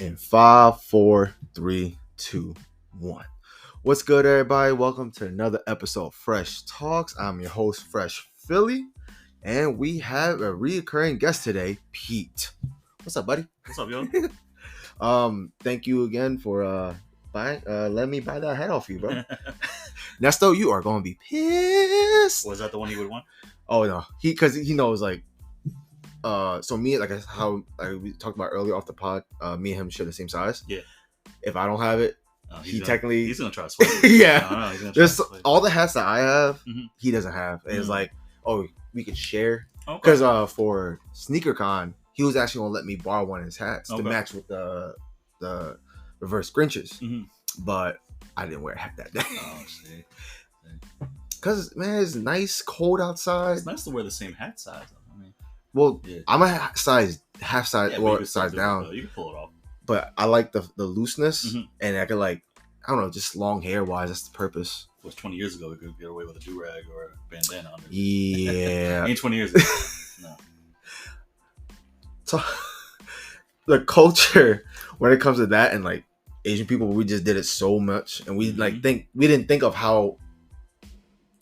In 5, 4, 3, 2, 1. What's good, everybody? Welcome to another episode of Fresh Talks. I'm your host, Fresh Philly, and we have a reoccurring guest today, Pete. What's up, buddy? What's up, yo? Thank you again for letting me buy that hat off you, bro. Nesto, you are gonna be pissed. Was that the one he would want? Oh no, because he knows like. So me, like how we talked about earlier off the pod, me and him share the same size. Yeah. If I don't have it, he's gonna try to swap. Yeah. No, he's gonna There's all the hats that I have, Mhm. he doesn't have. And it's like, oh, we could share. Okay. Because for SneakerCon, he was actually gonna let me borrow one of his hats to match with the reverse Grinches. Mhm. But I didn't wear a hat that day. Oh, see. Cause man, it's nice, cold outside. It's nice to wear the same hat size. I mean, Well, yeah. I'm a half size Yeah, or size down. You can pull it off. But I like the looseness, Mhm. and I could I don't know, just long hair wise. That's the purpose. It was 20 years ago. We could get away with a do-rag or a bandana on it. Yeah. Ain't 20 years ago. No. So the culture when it comes to that and like Asian people, we just did it so much, and we we didn't think of how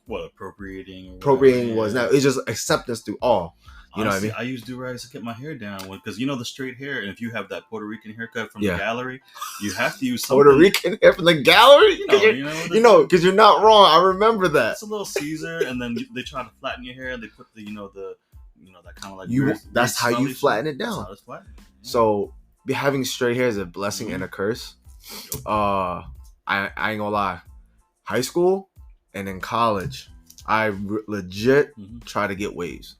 What, appropriating was. Now it's just acceptance through all. You Honestly, know what I mean? I use do-rags to get my hair down because you know the straight hair, and if you have that Puerto Rican haircut from the gallery, you have to use something. Puerto Rican hair from the gallery? You know, because you're not wrong. I remember that. It's a little Caesar, and then they try to flatten your hair, and they put the that kind of like that's how you flatten it down. That's how it's flattened. Yeah. So having straight hair is a blessing and a curse. I ain't gonna lie. High school and in college, I legit try to get waves.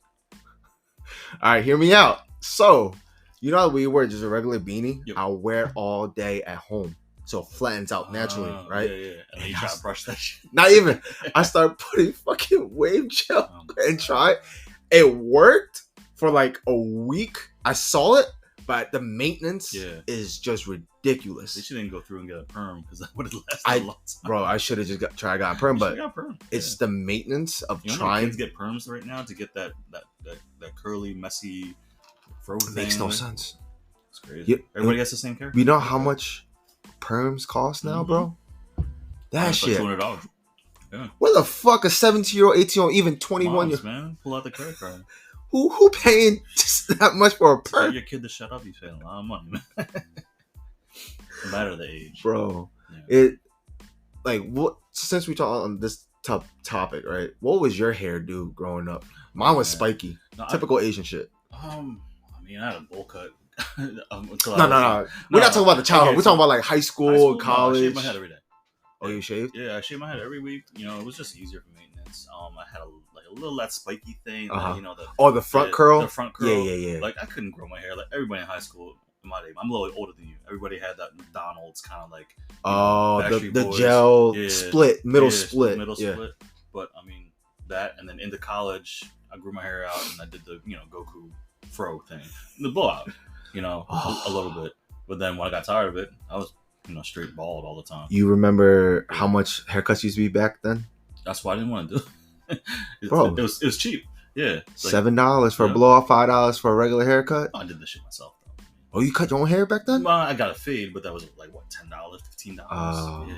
All right, hear me out. So, you know how we wear just a regular beanie? Yep. I'll wear it all day at home. So it flattens out naturally, right? Yeah. And then you try to brush that shit. Not even. I started putting fucking wave gel and try it. It worked for like a week. I saw it, but the maintenance is just ridiculous. They shouldn't go through and get a perm because that would have lasted a long time. Bro, I should have just got a perm, but it's the maintenance of trying. Kids get perms right now to get that curly, messy fro thing. Makes no sense. It's crazy. Everybody gets the same hair. You know how much perms cost now, bro? That shit. $200. Yeah. What the fuck? A 17-year-old, 18-year-old, even 21-year-old? Man, pull out the credit card. Who paying just that much for a perm? Tell your kid to shut up. He's paying a lot of money, man. No matter the age, bro. Yeah. What? Since we talk on this topic, right? What was your hairdo growing up? Mine was spiky. No, typical Asian shit. I mean, I had a bowl cut. No. We're not talking about the childhood. We're talking about like high school, college. I shaved my head every day. Oh, you shaved? Yeah, I shaved my head every week. You know, it was just easier for maintenance. I had a little that spiky thing. The front curl. The front curl. Yeah. Like I couldn't grow my hair. Like everybody in high school. I'm a little older than you. Everybody had that McDonald's kind of like. The gel split, middle split. But I mean that, and then into college, I grew my hair out and I did the Goku fro thing, the blowout, a little bit. But then when I got tired of it, I was straight bald all the time. You remember how much haircuts used to be back then? That's why I didn't want to do it. Bro, it was cheap. Yeah, $7 for a blowout, $5 for a regular haircut. I did this shit myself though. Oh, you cut your own hair back then? Well, I got a fade, but that was like what, $10, $15. Yeah,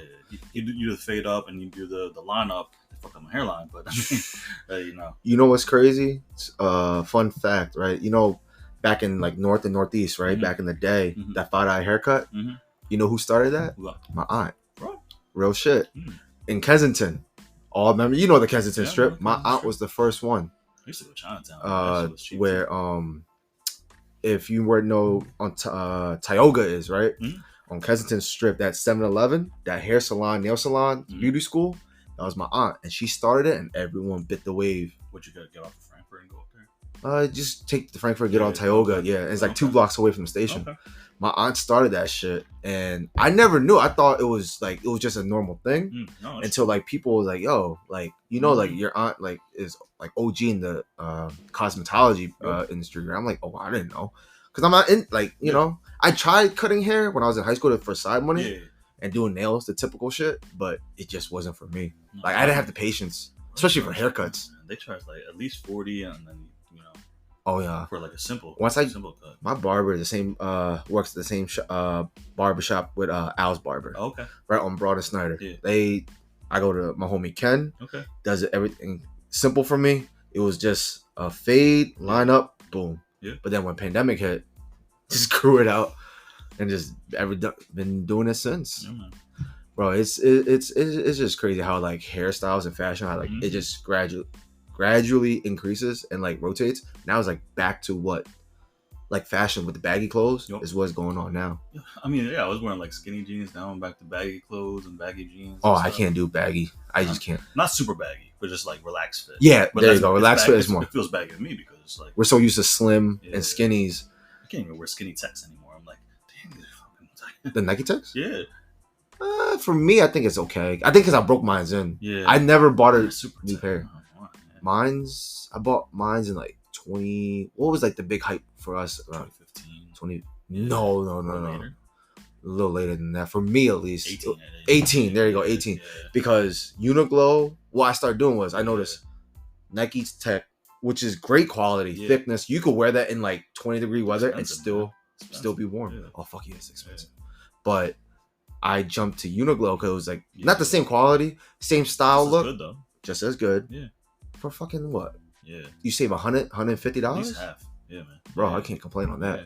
you do the fade up and you do the line up. Fuck up my hairline, but You know what's crazy? Fun fact, right? Back in like North and Northeast, right? Back in the day, that $5 haircut. You know who started that? What? My aunt. Bro. Real shit. In Kensington. Remember, the Kensington strip. My aunt was the first one. I used to go to Chinatown. Where if you were on Tioga is, right? On Kensington strip, that 7-Eleven, that hair salon, nail salon, beauty school, that was my aunt, and she started it, and everyone bit the wave. Would you get off of Frankfurt and go up there? Just take the Frankfurt, get on Tioga. Yeah, and it's like 2 blocks away from the station. Okay. My aunt started that shit, and I never knew. I thought it was just a normal thing until like people was like, "Yo, like like your aunt like is like OG in the cosmetology industry." I'm like, "Oh, I didn't know," because I'm not in I tried cutting hair when I was in high school for side money and doing nails, the typical shit, but it just wasn't for me. Like I didn't have the patience, especially for haircuts. They charge like at least $40, and then Oh yeah. For like a simple cut. My barber the same works at the same barber shop with Al's barber. Oh, okay. Right on Broad and Snyder. Yeah. I go to my homie Ken. Okay. Does everything simple for me. It was just a fade, line up, boom. Yeah. But then when pandemic hit, just grew it out and just been doing it since. Yeah, man. Bro, it's just crazy how like hairstyles and fashion, how like it just gradually increases and like rotates. Now it's like back to what like fashion with the baggy clothes is what's going on now. I mean, yeah, I was wearing like skinny jeans. Now I'm back to baggy clothes and baggy jeans. Oh, I can't do baggy. I just can't. Not super baggy, but just like relaxed fit. Yeah, but there you go. Relaxed fit is more. It feels baggy to me because it's like we're so used to slim and skinnies. I can't even wear skinny techs anymore. I'm like, damn, they're fucking tight. The Nike techs? Yeah. For me, I think it's okay. I think because I broke mines in. Yeah. I never bought a super new pair. Mine's. I bought mines in like 20. What was like the big hype for us? 2015. 20. No. Later. A little later than that. For me, at least. 18. 18. There you go. 18. Yeah. Because Uniqlo, what I started doing was I noticed Nike's tech, which is great quality, thickness. You could wear that in like 20-degree weather and still be warm. Yeah. Oh, fuck yeah, it's expensive. Yeah. But I jumped to Uniqlo because it was like not the same quality, same style look. Good though. Just as good. Yeah. For fucking what? Yeah. You save $150? At least half. Yeah, man. Bro, I can't complain on that. Yeah.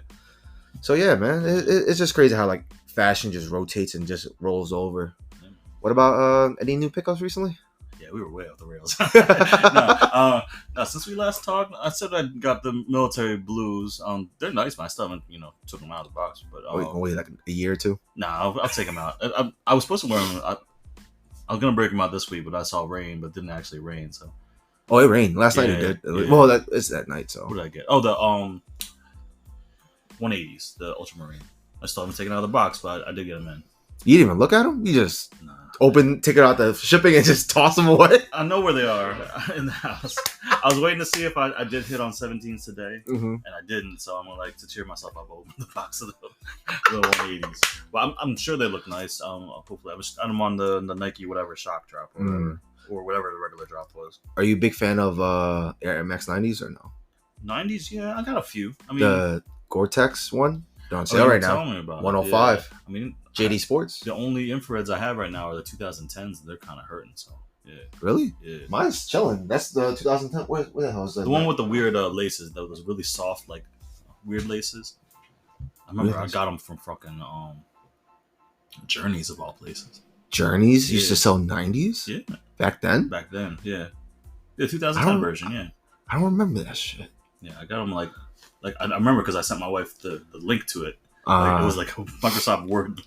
So yeah, man, it's just crazy how like fashion just rotates and just rolls over. Yeah. What about any new pickups recently? Yeah, we were way off the rails. No, since we last talked, I said I got the military blues. They're nice, man. I still haven't, took them out of the box. But wait, like a year or two? Nah, I'll take them out. I was supposed to wear them. I was gonna break them out this week, but I saw rain, but it didn't actually rain. So. Oh, it rained last night. It did. Yeah. Well, it's that night. So. What did I get? Oh, the 180s, the ultramarine. I still haven't taken it out of the box, but I did get them in. You didn't even look at them? You just take it out the shipping and just toss them away? I know where they are in the house. I was waiting to see if I did hit on 17s today, and I didn't. So I'm gonna to cheer myself up, open the box of the 180s. But I'm sure they look nice. Hopefully, I'm on the Nike whatever shock drop or whatever. Or whatever the regular drop was. Are you a big fan of Air Max 90s or no? 90s, yeah, I got a few. I mean, the Gore-Tex one, they're on sale right now. 105. Yeah. I mean, JD Sports. The only infrareds I have right now are the 2010s, and they're kind of hurting. So, yeah. Really? Yeah. Mine's chilling. That's the 2010. What the hell is that? The one with the weird laces, those really soft, like weird laces. I remember I got them from fucking Journeys of all places. Journeys used to sell 90s? Yeah. Back then, yeah. The 2010 version, yeah. I don't remember that shit. Yeah, I got them like I remember because I sent my wife the link to it. It was like a Microsoft Word.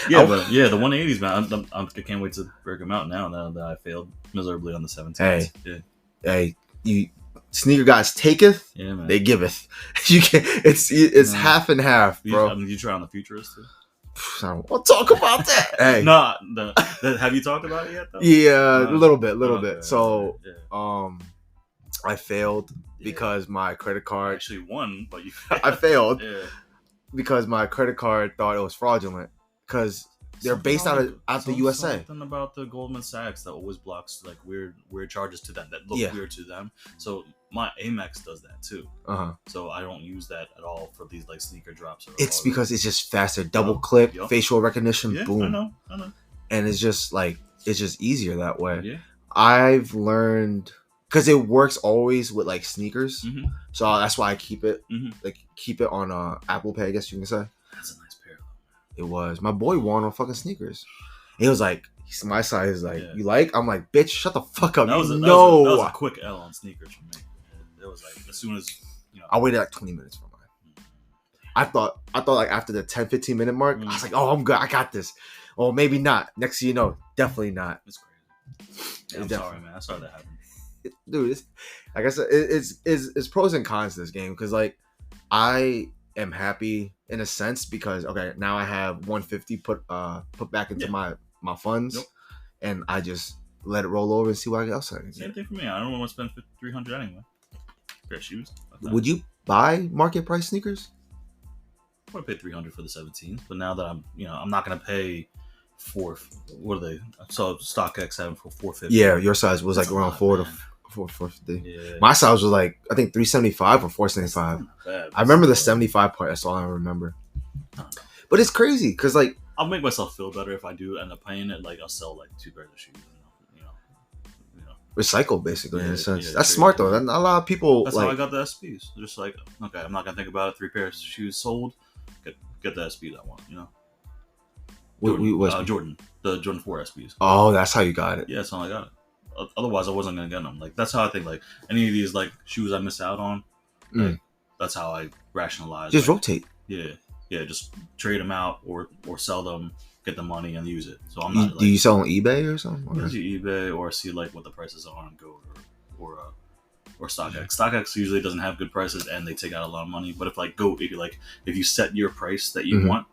Yeah, but yeah, the 180s, man. I can't wait to break them out now that I failed miserably on the 17s. Hey, you sneaker guys taketh, yeah, man. They giveth. You can it's half and half, bro. You try on the Futurist too. I don't want to talk about that. Hey. No, have you talked about it yet though? Yeah, a little bit. So, I failed because my credit card actually won, but you I failed because my credit card thought it was fraudulent because they're based out of the USA. Something about the Goldman Sachs that always blocks like weird charges to them that look weird to them. So my Amex does that too. So I don't use that at all for these like sneaker drops. It's because it's just faster. Double click, facial recognition, boom. I know. And it's just easier that way. Yeah. I've learned because it works always with like sneakers. So that's why I keep it keep it on Apple Pay, I guess you can say. That's a nice pair It though. was. My boy won on fucking sneakers. He was like, my size is like, you like? I'm like, bitch, shut the fuck up. That was a quick L on sneakers for me. It was like as soon as I waited like 20 minutes for mine. I thought like after the 10-15 minute mark, I was like, oh, I'm good. I got this. Or maybe not. Next thing you know, definitely not. It's crazy. Yeah, I'm sorry, man. I saw that happen. Dude, like I said, it's pros and cons to this game because like I am happy in a sense because now I have 150 put back into my funds, and I just let it roll over and see what else I can get. Same thing for me. I don't want to spend $300 anyway. Pair of shoes. Would you buy market price sneakers? I would pay $300 for the 17s, but now that I'm not gonna pay what are they? So StockX having for $450. Yeah, your size was like around $400 for 450. Yeah. My size was like I think 375 or 475. I remember the 75 part. That's all I remember. But it's crazy because like I'll make myself feel better if I do end up paying it. Like I'll sell like 2 pairs of shoes. Recycle basically in a sense. That's smart though. A lot of people. That's how I got the SBs. Just like, okay, I'm not gonna think about it. 3 pairs of shoes sold. Get the SBs I want. Jordan, the Jordan 4 SBs. Oh, that's how you got it. Yeah, that's how I got it. Otherwise, I wasn't gonna get them. Like that's how I think. Like any of these like shoes I miss out on. Like, that's how I rationalize. Just rotate. Yeah, just trade them out or sell them. Get the money and use it. So I'm not. Do you sell on eBay or something? Or eBay or see like what the prices are on Goat or StockX. StockX usually doesn't have good prices and they take out a lot of money. But if like Goat, if you set your price that you want,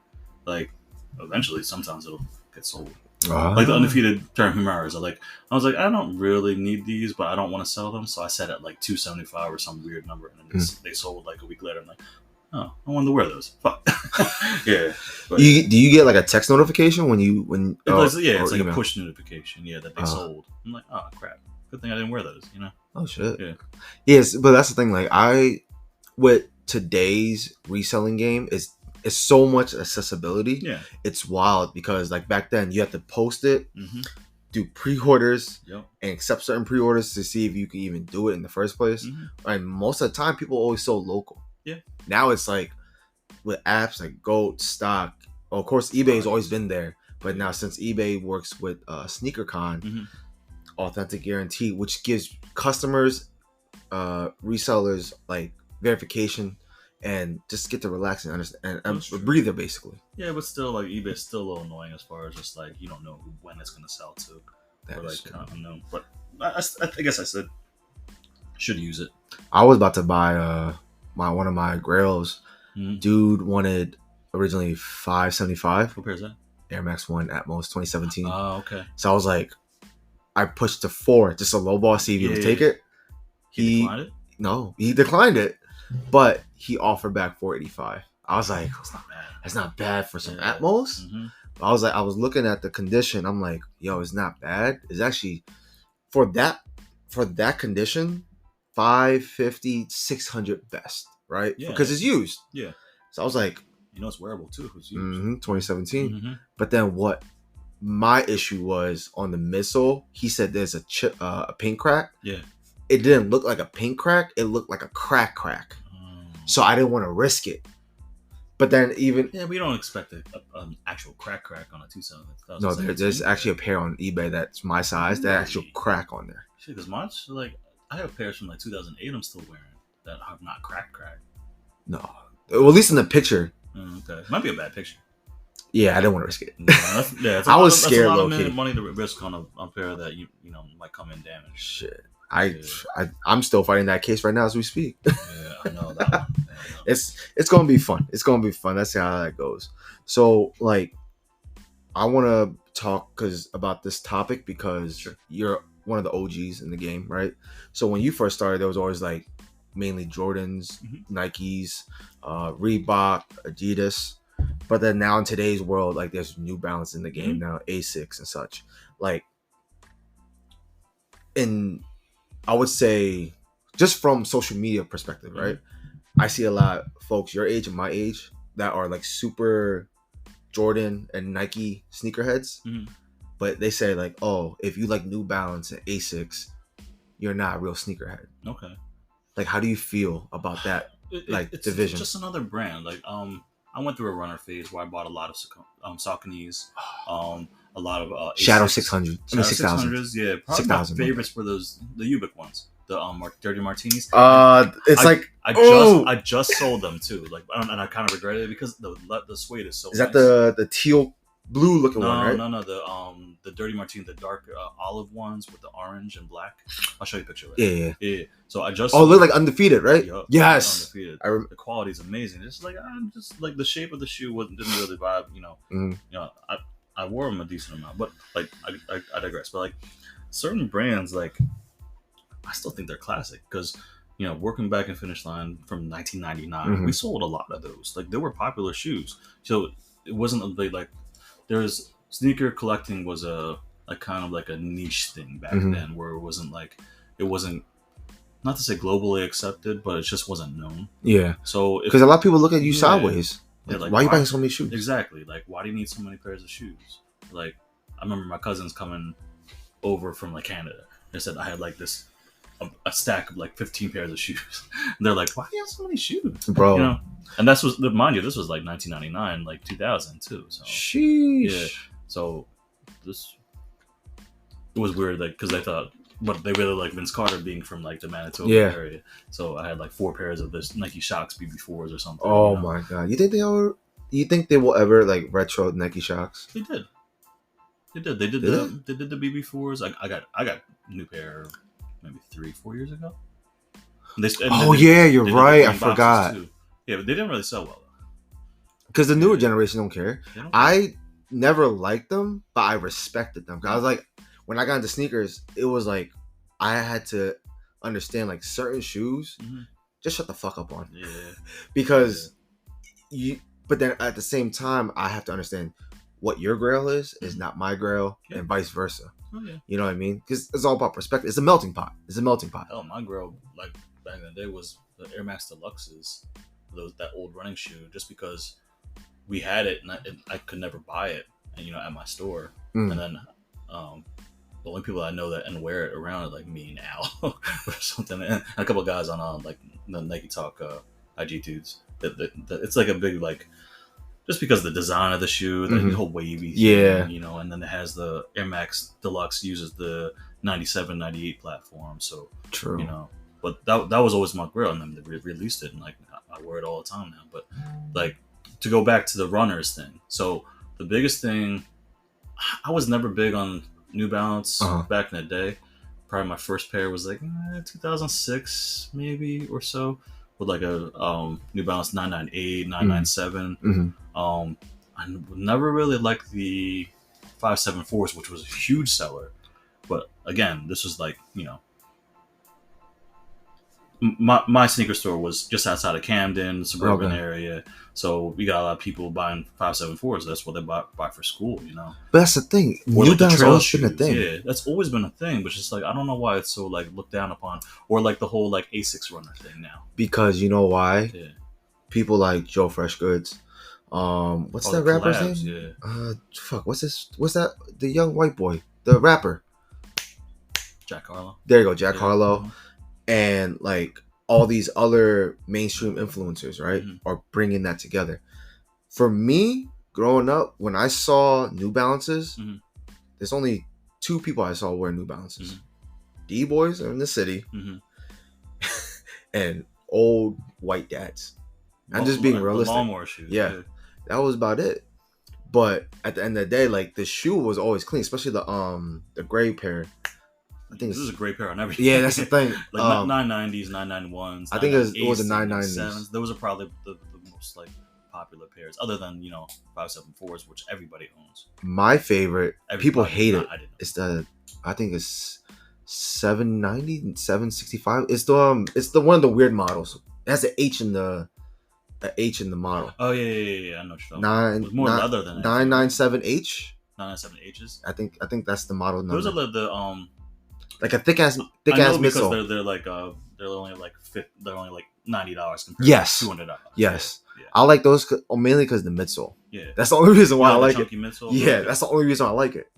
like eventually sometimes it'll get sold. Like the undefeated Terran Humaras. I was like, I don't really need these, but I don't want to sell them, so I set it like 275 or some weird number, and then they sold like a week later. I'm like, oh, I wanted to wear those. Fuck. Yeah. But, do you get like a text notification when it's like email? A push notification. Yeah, that they sold. I'm like, oh crap. Good thing I didn't wear those. Oh shit. Yeah. Yes, but that's the thing. Like with today's reselling game is so much accessibility. Yeah. It's wild because like back then you had to post it, do pre-orders, and accept certain pre-orders to see if you can even do it in the first place. And most of the time, people always sold local. Yeah. Now it's like with apps like Goat, Stock. Well, of course, eBay's always been there, but now since eBay works with SneakerCon, Authentic Guarantee, which gives customers, resellers like verification and just get to relax and understand and a breather basically. Yeah, but still, like eBay's still a little annoying as far as just like you don't know when it's gonna sell to. That or like kind of unknown. But I guess I said should use it. I was about to buy one of my Grails. Dude wanted originally $575. What pair is that? Air Max 1 Atmos 2017. Oh, okay. So I was like, I pushed to 4, just a low ball, see if he would take it. He declined it? No, he declined it, but he offered back $485. I was like, that's not bad. That's not bad for some Atmos. I was looking at the condition. I'm like, yo, it's not bad. It's actually for that condition, 550, 600 best, right? Yeah. Because it's used. Yeah. So I was like, it's wearable too. It's used. 2017. But then what my issue was on the midsole, he said there's a paint crack. Yeah. It didn't look like a paint crack. It looked like a crack. So I didn't want to risk it. But then we don't expect an actual crack on a 2.7. No, there's actually a pair on eBay that's my size that actual crack on there. Shit, as much? Like I have pairs from like 2008 I'm still wearing that have not crack. No, well, at least in the picture. Okay, might be a bad picture. Yeah, I didn't want to risk it. I was scared. That's a lot of money to risk on a pair that you know might come in damaged. Shit. I'm still fighting that case right now as we speak. Yeah, I know that one. It's gonna be fun. It's gonna be fun. That's how that goes. So like, I want to talk about this topic because you're one of the OGs in the game, right? So when you first started, there was always like mainly Jordans, Nikes, Reebok, Adidas. But then now in today's world, like there's New Balance in the game now, Asics and such. Like, I would say, just from social media perspective, right? I see a lot of folks your age and my age that are like super Jordan and Nike sneakerheads. But they say like, oh, if you like New Balance and Asics, you're not a real sneakerhead. Okay. Like, how do you feel about that division? It's just another brand. Like, I went through a runner phase where I bought a lot of Sauconys, a lot of Shadow 600, Shadow 600s. Yeah, probably 6,000. My favorites were the Ubik ones, the Dirty Martinis. I just sold them too. Like, and I kind of regretted it because the suede is so. Is that the teal blue looking one, right? No. The Dirty Martini, the dark olive ones with the orange and black. I'll show you a picture of it. Yeah. So I just. Oh, look like Undefeated, right? Yep, yes. Undefeated. The quality is amazing. It's like I'm just like the shape of the shoe didn't really vibe. I wore them a decent amount, but like I digress. But like certain brands, like I still think they're classic because working back in Finish Line from 1999, we sold a lot of those. Like they were popular shoes, so it wasn't like there's sneaker collecting was a kind of like a niche thing back then, where it wasn't not to say globally accepted, but it just wasn't known. Yeah. So because a lot of people look at you sideways. Like, why are you buying so many shoes? Exactly. Like, why do you need so many pairs of shoes? Like, I remember my cousins coming over from like Canada. They said I had like this a stack of like 15 pairs of shoes. And they're like, why do you have so many shoes, bro? You know, and that's was mind you, this was like 1999, like 2000 too. So sheesh. Yeah. So this it was weird, like because I thought, but they really like Vince Carter being from like the Manitoba area. So I had like 4 pairs of this Nike Shox BB4s or something. Oh my god! You think they will ever like retro Nike Shox? They did. They did the BB4s. I got a new pair maybe 3-4 years ago. You're right. I forgot. Too. Yeah, but they didn't really sell well because the newer generation don't care. I never liked them, but I respected them. I was like, when I got into sneakers, it was like I had to understand like certain shoes. Just shut the fuck up on. Yeah. Because you. But then at the same time, I have to understand what your grail is not my grail, and vice versa. Oh, yeah. You know what I mean? Because it's all about perspective. It's a melting pot. Hell, my grail, like back in the day, was the Air Max Deluxes, that old running shoe. Just because we had it, and I could never buy it, and at my store. And then the only people I know that and wear it around are like me now or something, and a couple of guys on like the Nike Talk IG dudes. That it's like a big like. Just because the design of the shoe, the whole wavy thing, and then it has the Air Max Deluxe uses the 97, 98 platform. So, true. But that was always my grill, and then they released it, and like I wear it all the time now. But like to go back to the runners thing. So the biggest thing, I was never big on New Balance back in the day. Probably my first pair was like 2006 maybe or so. With like a New Balance 998, 997. I never really liked the 574s, which was a huge seller. But again, this was like, my sneaker store was just outside of Camden, suburban area. So we got a lot of people buying 574s. That's what they buy for school, But that's the thing. Or New Balance always been a thing. Yeah, that's always been a thing. But just like, I don't know why it's so like looked down upon. Or like the whole like Asics runner thing now. Because you know why? Yeah. People like Joe Fresh Goods. What's that rapper's name? Yeah. What's this? What's that? The young white boy, the rapper. Jack Harlow. There you go, Jack Harlow. And like all these other mainstream influencers, right, are bringing that together. For me, growing up, when I saw New Balances, there's only 2 people I saw wear New Balances. D-boys in the city and old white dads. I'm just being realistic. Lawnmower shoes. Yeah, that was about it. But at the end of the day, like the shoe was always clean, especially the gray pair. I think this is a great pair on everything. Yeah, that's the thing. Like 990s, 991s. I think it was a 990s. Those are probably the most like popular pairs, other than 574s, which everybody owns. My favorite, people hate it. It's I think it's 790 and 765. It's the one of the weird models. It has an H in the model. Oh yeah. I know what you're talking about. More leather than 997H. 997Hs. I think that's the model number. Those are the like a thick ass midsole. Because they're like they're only like $90 compared to $200. Yes. Yeah. I like those mainly because the midsole. Yeah. That's the only reason why I like it. Midsole, yeah, that's the only reason I like it.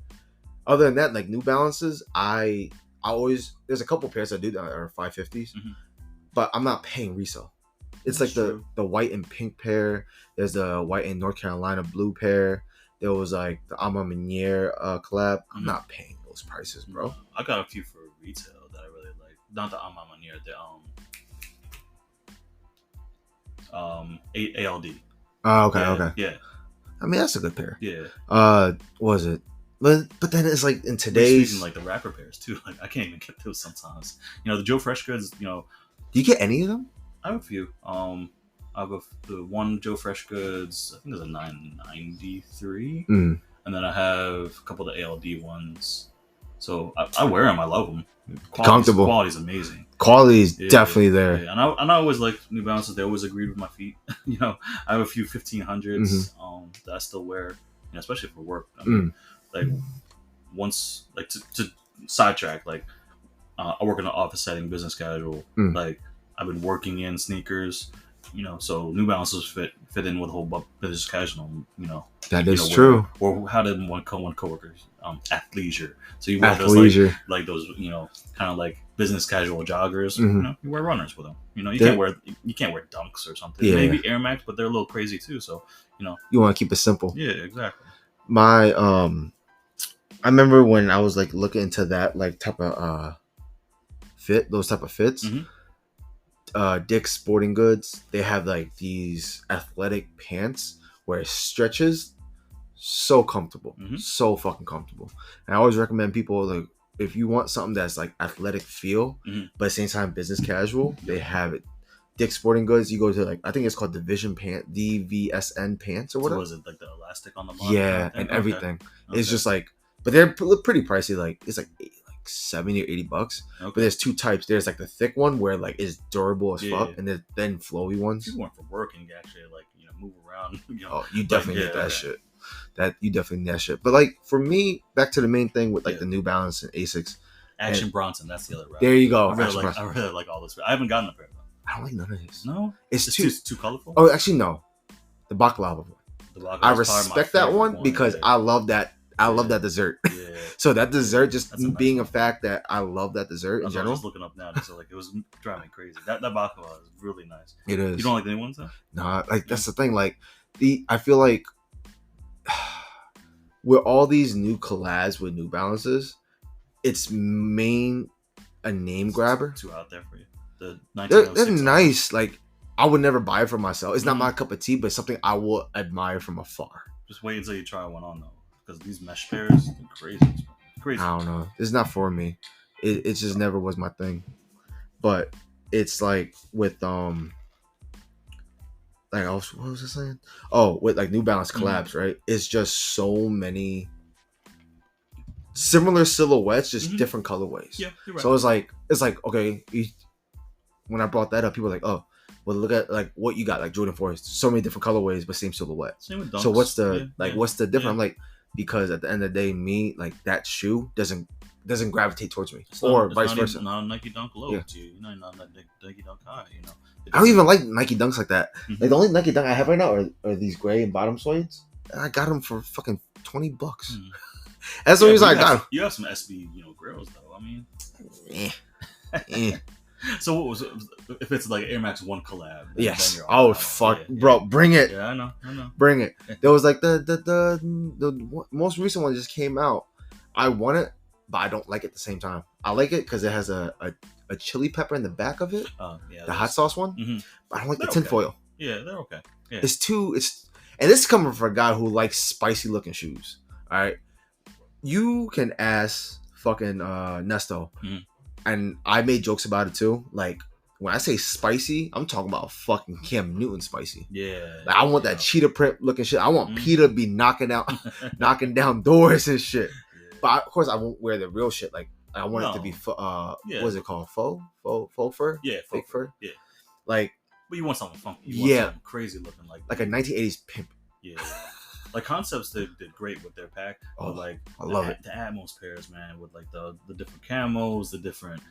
Other than that, like New Balances, I always there's a couple pairs I do that are 550s, but I'm not paying resale. It's that's like the white and pink pair. There's the white and North Carolina blue pair. There was like the Ama Meniere collab. I'm not paying those prices, bro. I got a few for retail that I really like. Not the Ama Meniere, the ALD. Oh, okay. Yeah. I mean, that's a good pair. Yeah. Was it? But then it's like in today's speaking like the rapper pairs too. Like I can't even get those sometimes. The Joe Fresh Goods. Do you get any of them? I have a few. I have the one Joe Fresh Goods. I think it's a 993, and then I have a couple of the ALD ones. So I wear them. I love them. Comfortable. Quality's amazing. Quality's definitely there. Yeah. And I always like New Balances. They always agreed with my feet. I have a few 1500s that I still wear, especially for work. I mean, like once, like to sidetrack, like I work in an office setting, business casual. Like I've been working in sneakers, so New Balances fit in with the whole business casual. That is true. Or how did one coworkers athleisure? So you wear those like those kind of like business casual joggers. You wear runners with them. You can't wear Dunks or something. Yeah. Maybe Air Max, but they're a little crazy too. So you want to keep it simple. Yeah, exactly. My I remember when I was like looking into that like type of those type of fits. Dick's Sporting Goods, they have like these athletic pants where it stretches, so comfortable, so fucking comfortable. And I always recommend people, like, if you want something that's like athletic feel, but at the same time business casual, they have it. Dick's Sporting Goods, you go to like, I think it's called Division Pant, DVSN pants or whatever. So was it like the elastic on the bottom? Yeah, and everything. Okay. It's just like, but they're pretty pricey. Like it's like $70 or $80. But there's two types. There's like the thick one where like it's durable as fuck, and there's then flowy ones. If you went for work and you actually like move around. You definitely need that shit. You definitely need that shit. But like for me, back to the main thing with like the New Balance and Asics. Action Bronson, that's the other route. There you go. I really like all this. I haven't gotten a pair though. I don't like none of his. No, it's too colorful. Oh, actually no, the baklava one. I respect that one because I love that. I love that dessert. Yeah. So that dessert, just being a fact that I love that dessert in general. I was just looking up now, so like it was driving me crazy. That baklava is really nice. It is. You don't like the new ones though? No, like that's the thing. Like I feel like with all these new collabs with New Balances, it's a name grabber. Too out there for you. They're nice. Like I would never buy it for myself. It's not my cup of tea, but it's something I will admire from afar. Just wait until you try one on though, because these mesh pairs are crazy. I don't know. It's not for me. It just never was my thing. But it's like with like what was I saying? Oh, with like New Balance collabs, right? It's just so many similar silhouettes, just different colorways. Yeah, you're right. So it's like okay. When I brought that up, people were like, oh, well, look at like what you got, like Jordan 4, so many different colorways, but same silhouette. Same with Dunks. So what's the what's the difference? I'm like, because at the end of the day, me, like that shoe doesn't gravitate towards me, or vice versa. Not a Nike Dunk low to you. Not a Nike Dunk high. I don't even like Nike Dunks like that. Like the only Nike Dunk I have right now are these gray and bottom suedes. And I got them for fucking $20. That's the reason I got them. You have some SB, grills though. I mean, So what was if it's like Air Max 1 collab? Yes. Then oh fuck, bro, bring it. Yeah, I know. Bring it. There was like the most recent one just came out. I want it, but I don't like it at the same time. I like it because it has a chili pepper in the back of it. The hot sauce one. But I don't like the tinfoil. Yeah, they're okay. Yeah. And this is coming from a guy who likes spicy looking shoes. All right, you can ask fucking Nesto. And I made jokes about it too. Like when I say spicy, I'm talking about fucking Cam Newton spicy. Yeah. Like, I want that cheetah print looking shit. I want Peter to be knocking down doors and shit. Yeah. But of course, I won't wear the real shit. Like I want it to be what is it called? Faux fur? Yeah, fake fur. Yeah. Like. But you want something funky. You want something crazy looking like a 1980s pimp. Yeah. Like Concepts did great with their pack. Oh, but like I love it. The Atmos pairs, man, with like the different camos, the different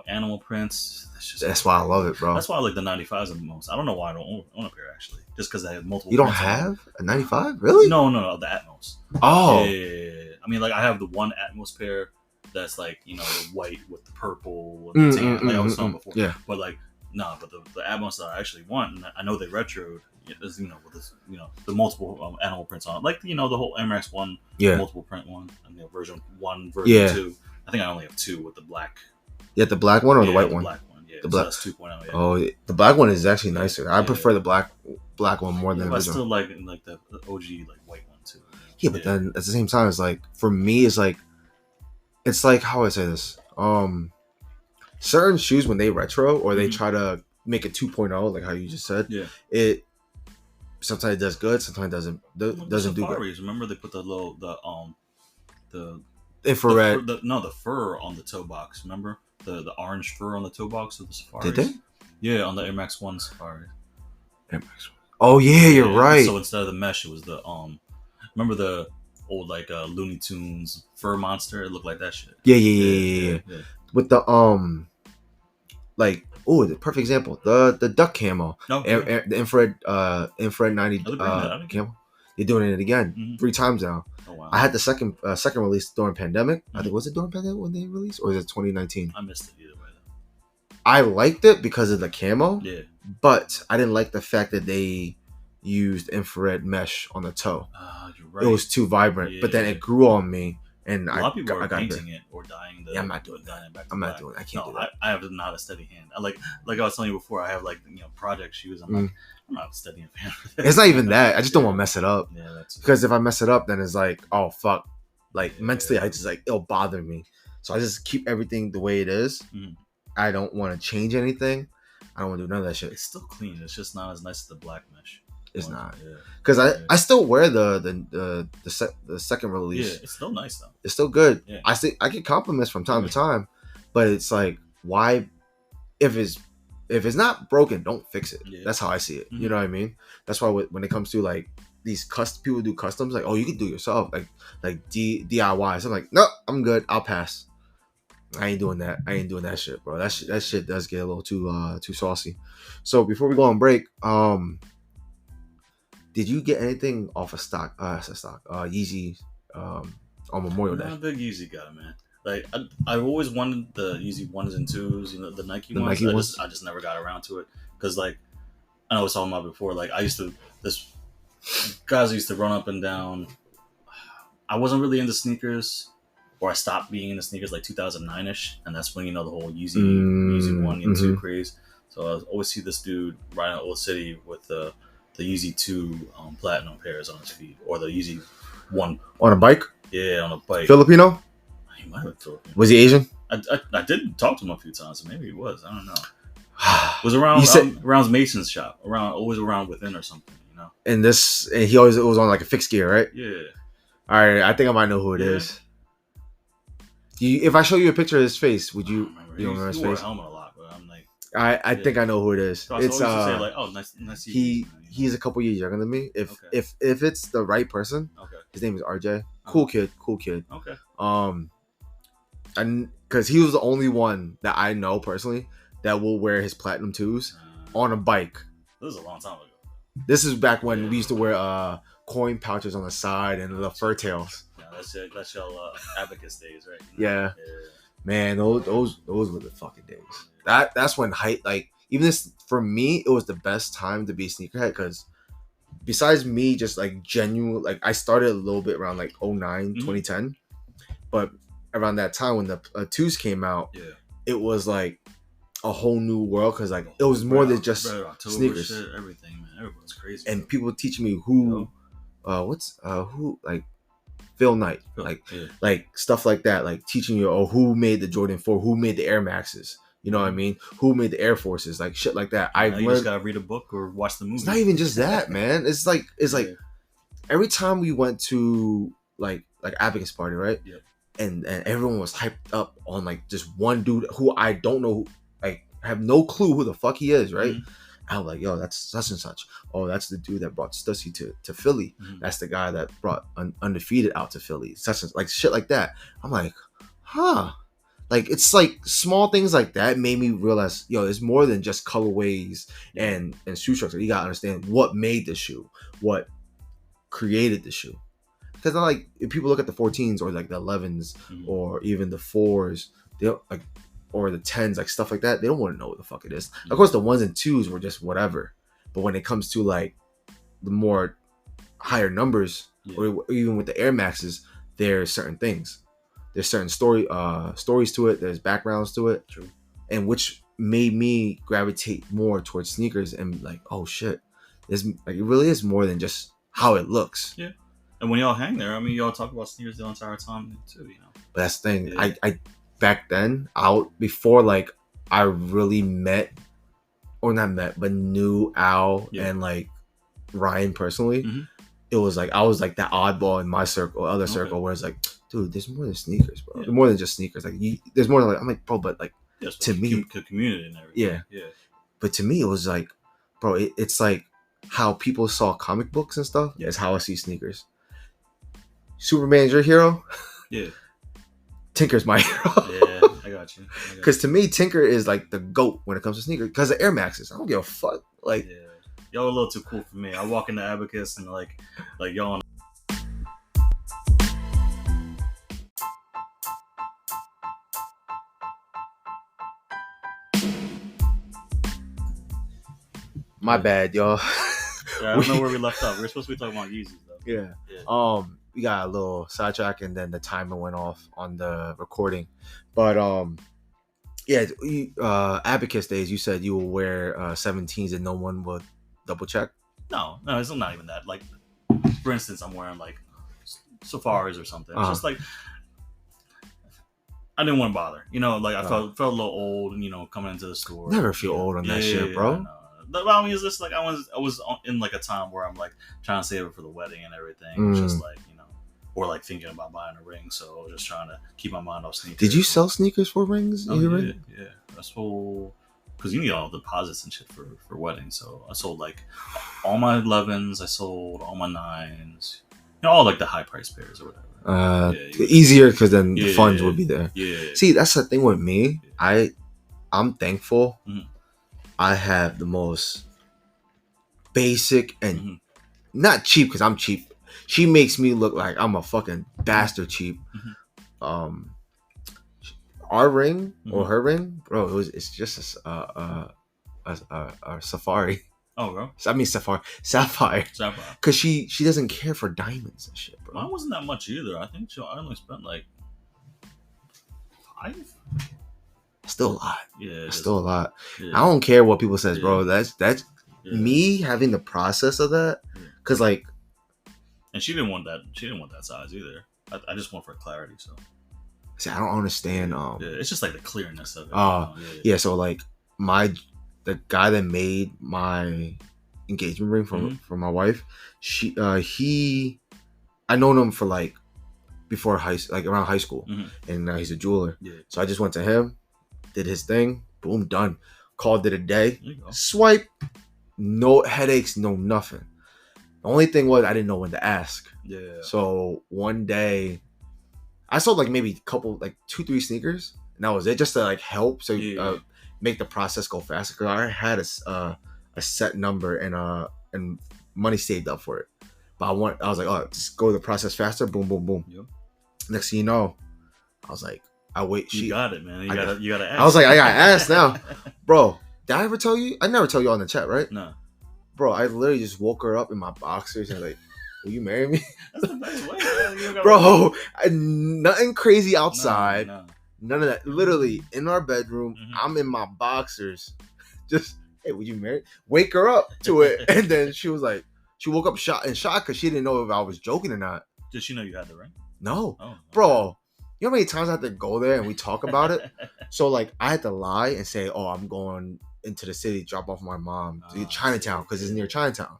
animal prints. That's why I love it, bro. That's why I like the 95s the most. I don't know why I don't own a pair actually, just because I have multiple. You don't have a 95, really? No, the Atmos. Oh, yeah. I mean, like I have the one Atmos pair that's like the white with the purple and the tan. Like I was talking before. Yeah, but like but the Atmos that I actually want, and I know they retroed. With this, the multiple animal prints on it, like the whole Air Max 1 multiple print one, and version 1, version 2. I think I only have 2 with the black. Yeah, the black one or the white one? The black one, yeah. The black. That's 2.0. Yeah. Oh, the black one is actually nicer. I prefer the black one more than the original. I still like the OG white one too. Yeah, but then at the same time, it's like for me, it's like how I say this. Certain shoes when they retro or they try to make it 2.0, like how you just said. Yeah. It sometimes it does good, sometimes it doesn't do good. Remember they put the infrared. The fur on the toe box. Remember the orange fur on the toe box of the Safaris? Did they? Yeah, on the Air Max 1 Safari. Air Max 1. Oh yeah, you're right. So instead of the mesh, it was the remember the old like Looney Tunes fur monster. It looked like that shit. Yeah. With the like, oh, the perfect example, the duck camo, the infrared 90 camo. They're doing it again 3 times now. Oh, wow. I had the second release during pandemic. I think, was it during pandemic when they released, or is it 2019? I missed it either way though. I liked it because of the camo. Yeah. But I didn't like the fact that they used infrared mesh on the toe. You're right. It was too vibrant. Yeah. But then it grew on me. And a lot of people are painting it or dyeing the. Yeah, I'm not doing that. I'm not doing it. I can't do that. I have not a steady hand. I like I was telling you before, I have like project shoes. I'm like, I'm not a steady hand. It's not even that. I just don't want to mess it up. Yeah, that's because if I mess it up, then it's like, oh fuck. Like mentally, I just like it'll bother me. So I just keep everything the way it is. I don't want to change anything. I don't want to do none of that shit. It's still clean. It's just not as nice as the black mesh. It's not, because I still wear the second release. Yeah, it's still nice though. It's still good. Yeah. I get compliments from time to time, but it's like, why? If it's not broken, don't fix it. Yeah. That's how I see it. You know what I mean? That's why when it comes to like these people do customs, like, oh, you can do it yourself, like DIY. So I'm like, no, I'm good. I'll pass. I ain't doing that shit, bro. That shit does get a little too saucy. So before we go on break, did you get anything off of stock? Yeezy on Memorial Day? I'm a big Yeezy guy, man. Like I've always wanted the Yeezy 1s and 2s, the Nike ones. I just never got around to it because like I was talking about before. Like guys used to run up and down. I wasn't really into sneakers, or I stopped being into sneakers like 2009ish, and that's when the whole Yeezy 1 and 2 craze. So I always see this dude riding out Old City with the Yeezy 2 platinum pairs on his feet, or the Yeezy 1 on a bike. Yeah, on a bike. Filipino? He might have Filipino. Was he Asian? I did talk to him a few times, so maybe he was. I don't know. It was around around Mason's shop, always around within or something, And he always was on like a fixed gear, right? Yeah. All right, I think I might know who it is. If I show you a picture of his face, would you? You don't remember his face? He wore a helmet a lot, but I'm like. I think I know who it is. So it's say like, oh, nice to see you. He's a couple years younger than me. If it's the right person, his name is RJ. Cool kid. Okay. And because he was the only one that I know personally that will wear his platinum 2s on a bike. This is a long time ago. This is back when we used to wear coin pouches on the side and the fur tails. Yeah, that's your abacus days, right? Yeah. Man, those were the fucking days. That's when height, like, even this, for me, it was the best time to be a sneakerhead, because besides me just like genuine, like I started a little bit around like 09 2010, but around that time when the 2s came out, it was like a whole new world, because like it was more than just sneakers. Shit, everything, man. Everyone's crazy. And people teaching me who like Phil Knight, like stuff like that, like teaching you who made the Jordan 4, who made the Air Maxes, you know what I mean, who made the Air Forces, like shit like that. You just gotta read a book or watch the movie. It's not even just that, man. It's like every time we went to like Abacus party, right? Yeah. And everyone was hyped up on like just one dude who I don't know, like I have no clue who the fuck he is, right? I'm like, yo, that's such and such. Oh, that's the dude that brought Stussy to Philly. That's the guy that brought Undefeated out to Philly. Such and like shit like that. I'm like, huh. Like, it's like small things like that made me realize, yo, it's more than just colorways and shoe structure. You gotta understand what made the shoe, what created the shoe. Because like if people look at the 14s or like the 11s or even the 4s, they don't like, or the 10s, like stuff like that, they don't want to know what the fuck it is. Of course, the 1s and 2s were just whatever. But when it comes to like the more higher numbers, or even with the Air Maxes, there's certain things. There's certain stories to it. There's backgrounds to it. True. And which made me gravitate more towards sneakers and like, oh shit, it really is more than just how it looks. Yeah. And when y'all hang there, I mean, y'all talk about sneakers the entire time too, But that's the thing. Yeah. I back then, before like I really met, or not met, but knew Al and like Ryan personally, it was like I was like that oddball in my circle, other circle, where it's like, dude, there's more than sneakers, bro. There's more than just sneakers. Like there's more than like, I'm like, bro, but like to me, community and everything. Yeah. But to me, it was like, bro, it's like how people saw comic books and stuff. Yeah, it's how I see sneakers. Superman's your hero. Yeah. Tinker's my hero. Yeah, I got you. Because to me, Tinker is like the GOAT when it comes to sneakers. Because of Air Maxes. I don't give a fuck. Like, yeah. Y'all a little too cool for me. I walk into Abacus and like y'all. My bad, y'all. Yeah, I don't know where we left off. We were supposed to be talking about Yeezys, though. Yeah. We got a little sidetrack, and then the timer went off on the recording. But yeah. Abacus days. You said you will wear 17s, and no one would double check. No, it's not even that. Like, for instance, I'm wearing like Safaris or something. It's just like I didn't want to bother. You know, like I felt a little old, and coming into the store. Never feel old on that shit, bro. I mean, it's just like I was in like a time where I'm like trying to save it for the wedding and everything. It's just like or like thinking about buying a ring. So I was just trying to keep my mind off sneakers. Did you sell sneakers for rings? Oh, yeah. I sold because you need all the deposits and shit for weddings. So I sold like all my 11s. I sold all my 9s. All like the high price pairs or whatever. Easier because then the funds would be there. Yeah. See, that's the thing with me. I'm thankful. Mm-hmm. I have the most basic and not cheap because I'm cheap. She makes me look like I'm a fucking bastard cheap. Mm-hmm. Our ring or her ring, bro. It's just a safari. Oh, bro. I mean sapphire. Because she doesn't care for diamonds and shit, bro. Mine wasn't that much either. I think I only spent like 5. Still a lot. Yeah, still a lot. Yeah. I don't care what people says, bro. That's me having the process of that. Cause like, and she didn't want that. She didn't want that size either. I just want for clarity. So, see, I don't understand. It's just like the clearness of it. Yeah. So like the guy that made my engagement ring for my wife, I known him for like before around high school, and he's a jeweler. Yeah. So I just went to him. Did his thing, boom, done. Called it a day. Swipe, no headaches, no nothing. The only thing was I didn't know when to ask. Yeah. So one day, I sold like maybe a couple, like 2-3 sneakers, and that was it, just to like help, so make the process go faster. Because I already had a set number and money saved up for it, but I was like, oh, just go the process faster. Boom, boom, boom. Yep. Next thing you know, I was like. You got it, man. You gotta ask. I was like, I gotta ask now. Bro, did I ever tell you? I never tell you on the chat, right? No. Bro, I literally just woke her up in my boxers and like, will you marry me? That's the best way, man. Bro, nothing crazy outside. No. None of that. Literally, in our bedroom, I'm in my boxers. Just, hey, would you marry? Wake her up to it. And then she was like, she woke up in shock because she didn't know if I was joking or not. Did she know you had the ring? No. Oh, okay. Bro. You know how many times I had to go there and we talk about it? So, like, I had to lie and say, oh, I'm going into the city, drop off my mom to Chinatown because it's near Chinatown.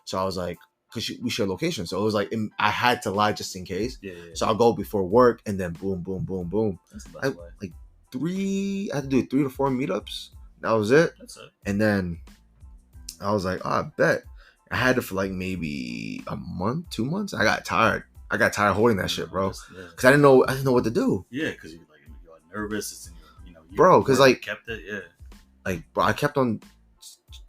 So I was like, because we share location. So it was like, I had to lie just in case. Yeah. So I'll go before work and then boom, boom, boom, boom. That's the best way. Like I had to do 3 to 4 meetups. That was it. That's it. And then I was like, oh, I bet. I had it for like maybe a month, 2 months. I got tired holding that shit, bro. Because I didn't know what to do. Yeah, because you're nervous. It's in your bro. Because like kept it. Yeah. Like, bro, I kept on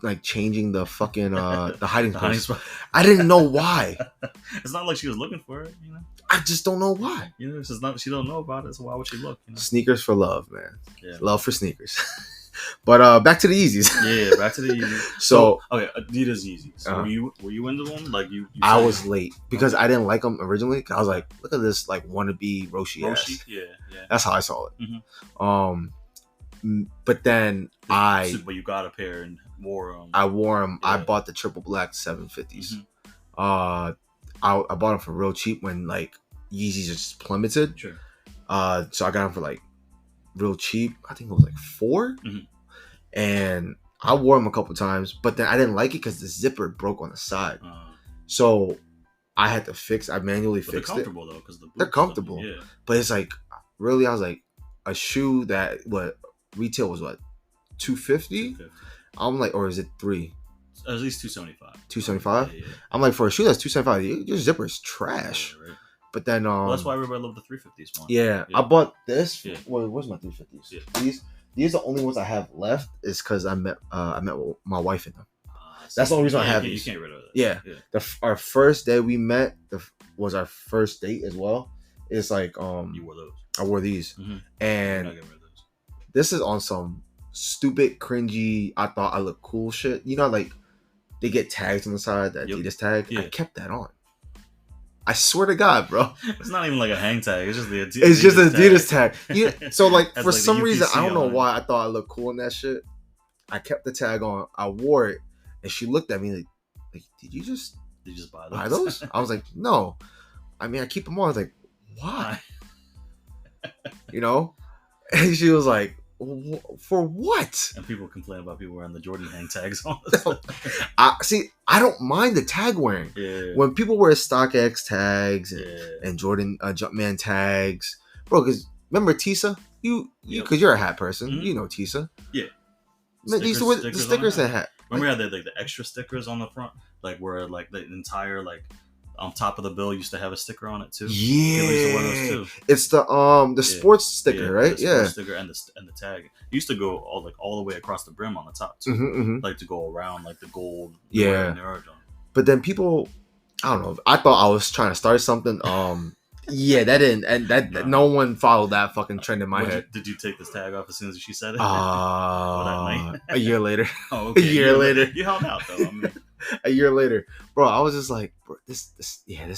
like changing the fucking the hiding spot. I didn't know why. It's not like she was looking for it, I just don't know why. It's not. She don't know about it, so why would she look? Sneakers for love, man. Yeah. Love for sneakers. But back to the Yeezys. Yeah, back to the Yeezys. So okay, Adidas Yeezys. So were you into them? Like you I was late because I didn't like them originally. I was like, look at this, like wannabe Roshi ass. Yeah. That's how I saw it. But then but you got a pair and wore them. I wore them. Yeah. I bought the triple black 750s. I bought them for real cheap when like Yeezys just plummeted. Sure. So I got them for like real cheap. I think it was like 4. And I wore them a couple times, but then I didn't like it because the zipper broke on the side. So I had to I manually fixed it. They're comfortable though, because they're comfortable. Yeah. But it's like, really, I was like, a shoe that retail was $250? I'm like, or is it 3? At least $275. $275? Yeah. I'm like, for a shoe that's $275, your zipper is trash. Yeah, right. But then well, that's why everybody loved the 350s one. Yeah, I bought this. Yeah. Where's my 350s? Yeah. These are the only ones I have left. Is because I met my wife in them. That's the only reason I have these. You can't get rid of it. Yeah. Our first day we met was our first date as well. It's like you wore those. I wore these, Mm-hmm. and this is on some stupid, cringy. I thought I looked cool shit. You know, like they get tags on the side, the Adidas tag. Yeah. I kept that on. I swear to God, bro. It's not even like a hang tag. It's just the Adidas. It's just an Adidas tag. Yeah. So like for some reason, I don't know why I thought I looked cool in that shit. I kept the tag on. I wore it, and she looked at me like, did you just buy those? I was like, no. I mean, I keep them on. I was like, why? You know? And she was like, for what? And people complain about people wearing the Jordan hang tags on. I don't mind the tag wearing. Yeah. When people wear StockX tags and Jordan Jumpman tags, bro. Because remember Tisa, because you're a hat person, you know Tisa. Yeah. Man, they used to wear the stickers and hat. Remember how they had the extra stickers on the front, like where like the entire like on top of the bill used to have a sticker on it too. Yeah, used to wear those too. It's the sports sticker, right? The sports sticker and the tag. It used to go all the way across the brim on the top too, like to go around like the gold. But then people, I don't know. I thought I was trying to start something. Yeah, that didn't, and that no one followed that fucking trend in my head. Did you take this tag off as soon as she said it? A year later. Oh, okay. A year later. You held out though. I mean. A year later, bro, I was just like, bro, this is not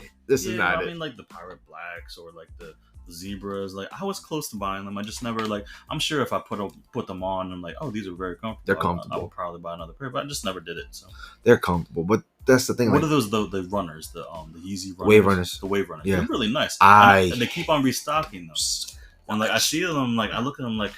it. This is not it. I mean, like the pirate blacks or like the zebras. Like I was close to buying them. I just never like. I'm sure if I put them on and like, oh, these are very comfortable. They're comfortable. I would probably buy another pair, but I just never did it. So they're comfortable, but that's the thing. What are those the runners? The Yeezy runners, wave runners. The wave runners. Yeah, they're really nice. And they keep on restocking them. And like I see them, like I look at them, like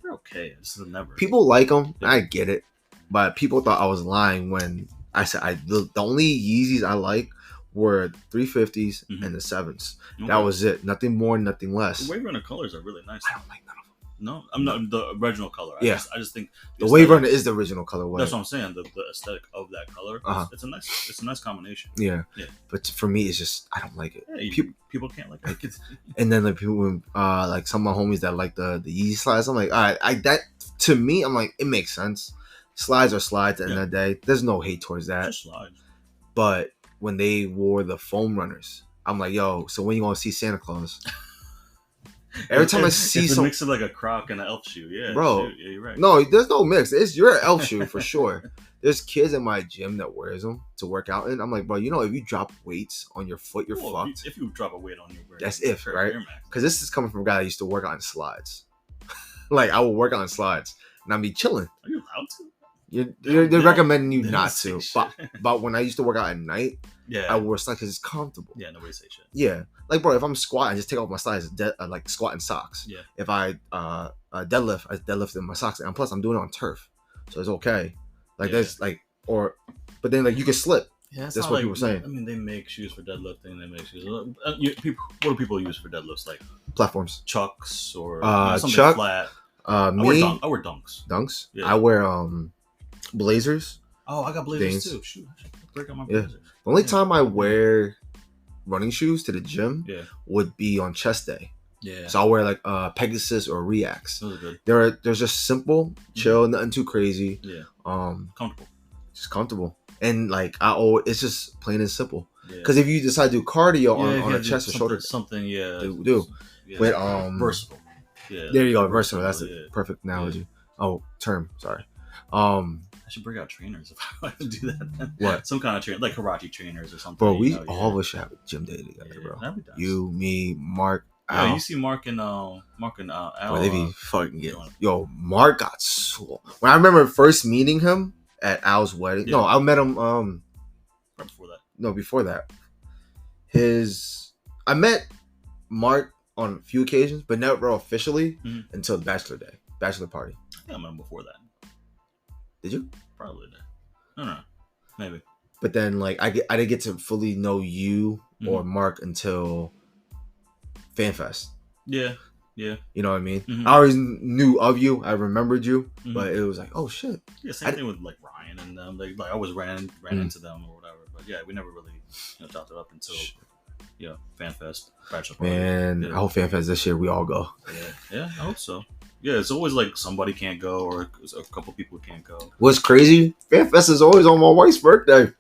they're okay. This is never. People like them. Yeah. I get it, but people thought I was lying when I said the only Yeezys I like were 350s and the 7s. Okay. That was it. Nothing more, nothing less. The wave runner colors are really nice. I don't like none of them. No, I'm not the original color. I just think the wave runner is the original color. That's what I'm saying. The aesthetic of that color, it's a nice combination. Yeah. But for me, it's just I don't like it. Yeah, people can't like it. And then like people, like some of my homies that like the Yeezy slides. I'm like, all right, that to me, I'm like, it makes sense. Slides are slides at the end of the day. There's no hate towards that. Just slides. But when they wore the foam runners, I'm like, yo, so when you gonna see Santa Claus? Every time I see it's a mix of like a Croc and an elf shoe, bro. Yeah, you're right. No, there's no mix. It's your elf shoe for sure. There's kids in my gym that wears them to work out in. I'm like, bro, you know, if you drop weights on your foot, you're fucked. If you drop a weight on your foot, that's if right? Because this is coming from a guy that used to work out in slides. Like I would work out in slides and I'd be chilling. Are you allowed to? They're recommending you not to, but when I used to work out at night, I wore slides because it's comfortable. Yeah, nobody say shit. Yeah, like bro, if I'm squatting, I just take off my slides, like squatting socks. Yeah. If I deadlift, I deadlift in my socks, and plus I'm doing it on turf, so it's okay. Like there's like but then like you can slip. Yeah, that's what people were saying. I mean, they make shoes for deadlifting. They make shoes. What do people use for deadlifts? Like platforms, Chucks, or something Chuck, flat. I wear Dunks. Dunks. Yeah. I wear Blazers. Oh, I got Blazers too. Shoot, I should break out my Blazers. The only time I wear running shoes to the gym would be on chest day. Yeah. So I'll wear like Pegasus or Reacts. Those are good. They're just simple, chill, nothing too crazy. Yeah. Comfortable. Just comfortable. And like it's just plain and simple. Because if you decide to do cardio on a chest or shoulder, something do. Yeah. With versatile. Yeah. There you go, versatile. That's a perfect analogy. Yeah. Oh, term. Sorry. I should bring out trainers if I want to do that. Then. What? Some kind of trainer, like karate trainers or something. Bro, we all of us should have a gym day together, bro. That'd be nice. You, me, Mark. Yeah, Al. you see Mark and Al. Bro, they be fucking getting. Yo, Mark got swole. When I remember first meeting him at Al's wedding. Yeah. No, I met him. Right before that. No, before that. I met Mark on a few occasions, but never officially until the bachelor party. I think I met him before that. Did you? Probably did. I don't know. Maybe. But then, like, I didn't get to fully know you or Mark until FanFest. Yeah. Yeah. You know what I mean? I always knew of you. I remembered you, but it was like, oh shit. Yeah, same thing with like Ryan and them. Like I always ran into them or whatever. But yeah, we never really talked it up until Yeah, Fan Fest. Man, I hope Fan Fest this year we all go. Yeah, I hope so. Yeah, it's always like somebody can't go or a couple people can't go. What's crazy? Fan Fest is always on my wife's birthday.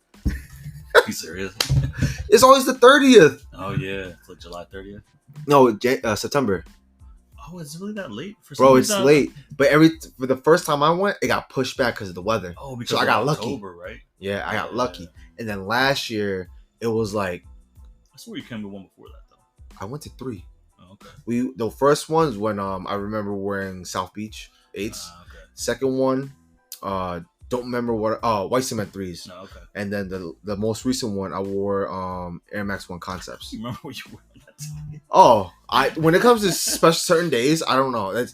You serious? It's always the 30th. Oh yeah, it's like July 30th. No, September. Oh, it's really that late for bro? It's late, but for the first time I went, it got pushed back because of the weather. Oh, because so I got October, lucky, right? Yeah, I got lucky. And then last year it was like, I swear you came to one before that though. I went to 3. Oh, okay. The first one's when I remember wearing South Beach 8s. Okay. Second one, don't remember what. White Cement 3s. No, okay. And then the most recent one, I wore Air Max 1 Concepts. You remember what you wore on that day? Oh, when it comes to certain days, I don't know.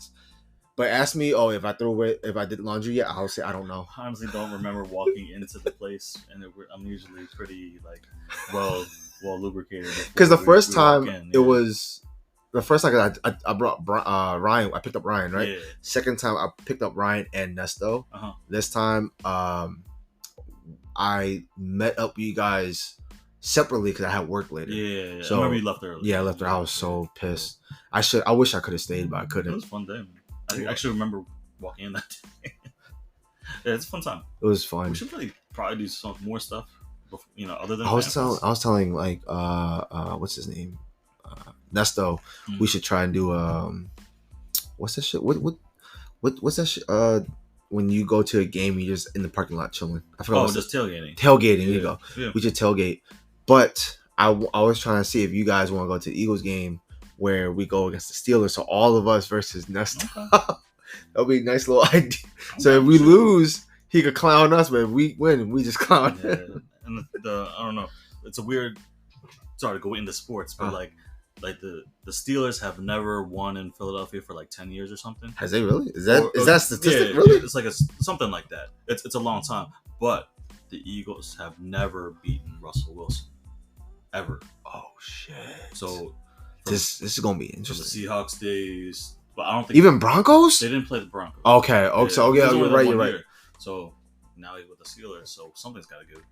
But ask me, if I did laundry yet, I'll say I don't know. I honestly don't remember walking into the place, and I'm usually pretty like well lubricated. Because the first time it was. The first time I brought Ryan, I picked up Ryan, right? Yeah. Second time I picked up Ryan and Nesto. Uh-huh. This time I met up with you guys separately because I had work later. Yeah. So I remember you left early. Yeah, I left early. I was so pissed. I wish I could have stayed, but I couldn't. It was a fun day, man. I actually remember walking in that day. Yeah, it's a fun time. It was fun. We should probably do some more stuff, other than. I was telling like what's his name, Nesto. Mm-hmm. We should try and do what's that shit? What's that shit? When you go to a game, you're just in the parking lot chilling. I forgot. Just tailgating. Tailgating. There you go. Yeah. We should tailgate. But I was trying to see if you guys want to go to the Eagles game where we go against the Steelers. So all of us versus Nesto. Okay. That'll be a nice little idea. So if we lose, he could clown us, but if we win, we just clown him. And I don't know. It's a weird. Sorry to go into sports, but like the Steelers have never won in Philadelphia for like 10 years or something. Has they really? Is that statistic really? It's like something like that. It's a long time. But the Eagles have never beaten Russell Wilson. Ever. Oh shit. So this is gonna be interesting. The Seahawks days. But I don't think even Broncos? They didn't play the Broncos. Okay. So you're right. So now he's with the Steelers, so something's gotta give.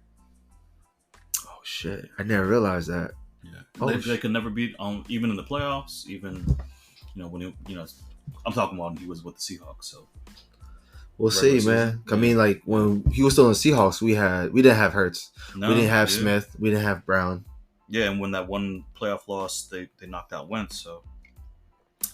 Oh shit. I never realized that. Yeah, they could never beat even in the playoffs. Even when I'm talking about when he was with the Seahawks. So we'll see, man. I mean, like when he was still in the Seahawks, we didn't have Hurts, we didn't have Smith, we didn't have Brown. Yeah, and when that one playoff loss, they knocked out Wentz. So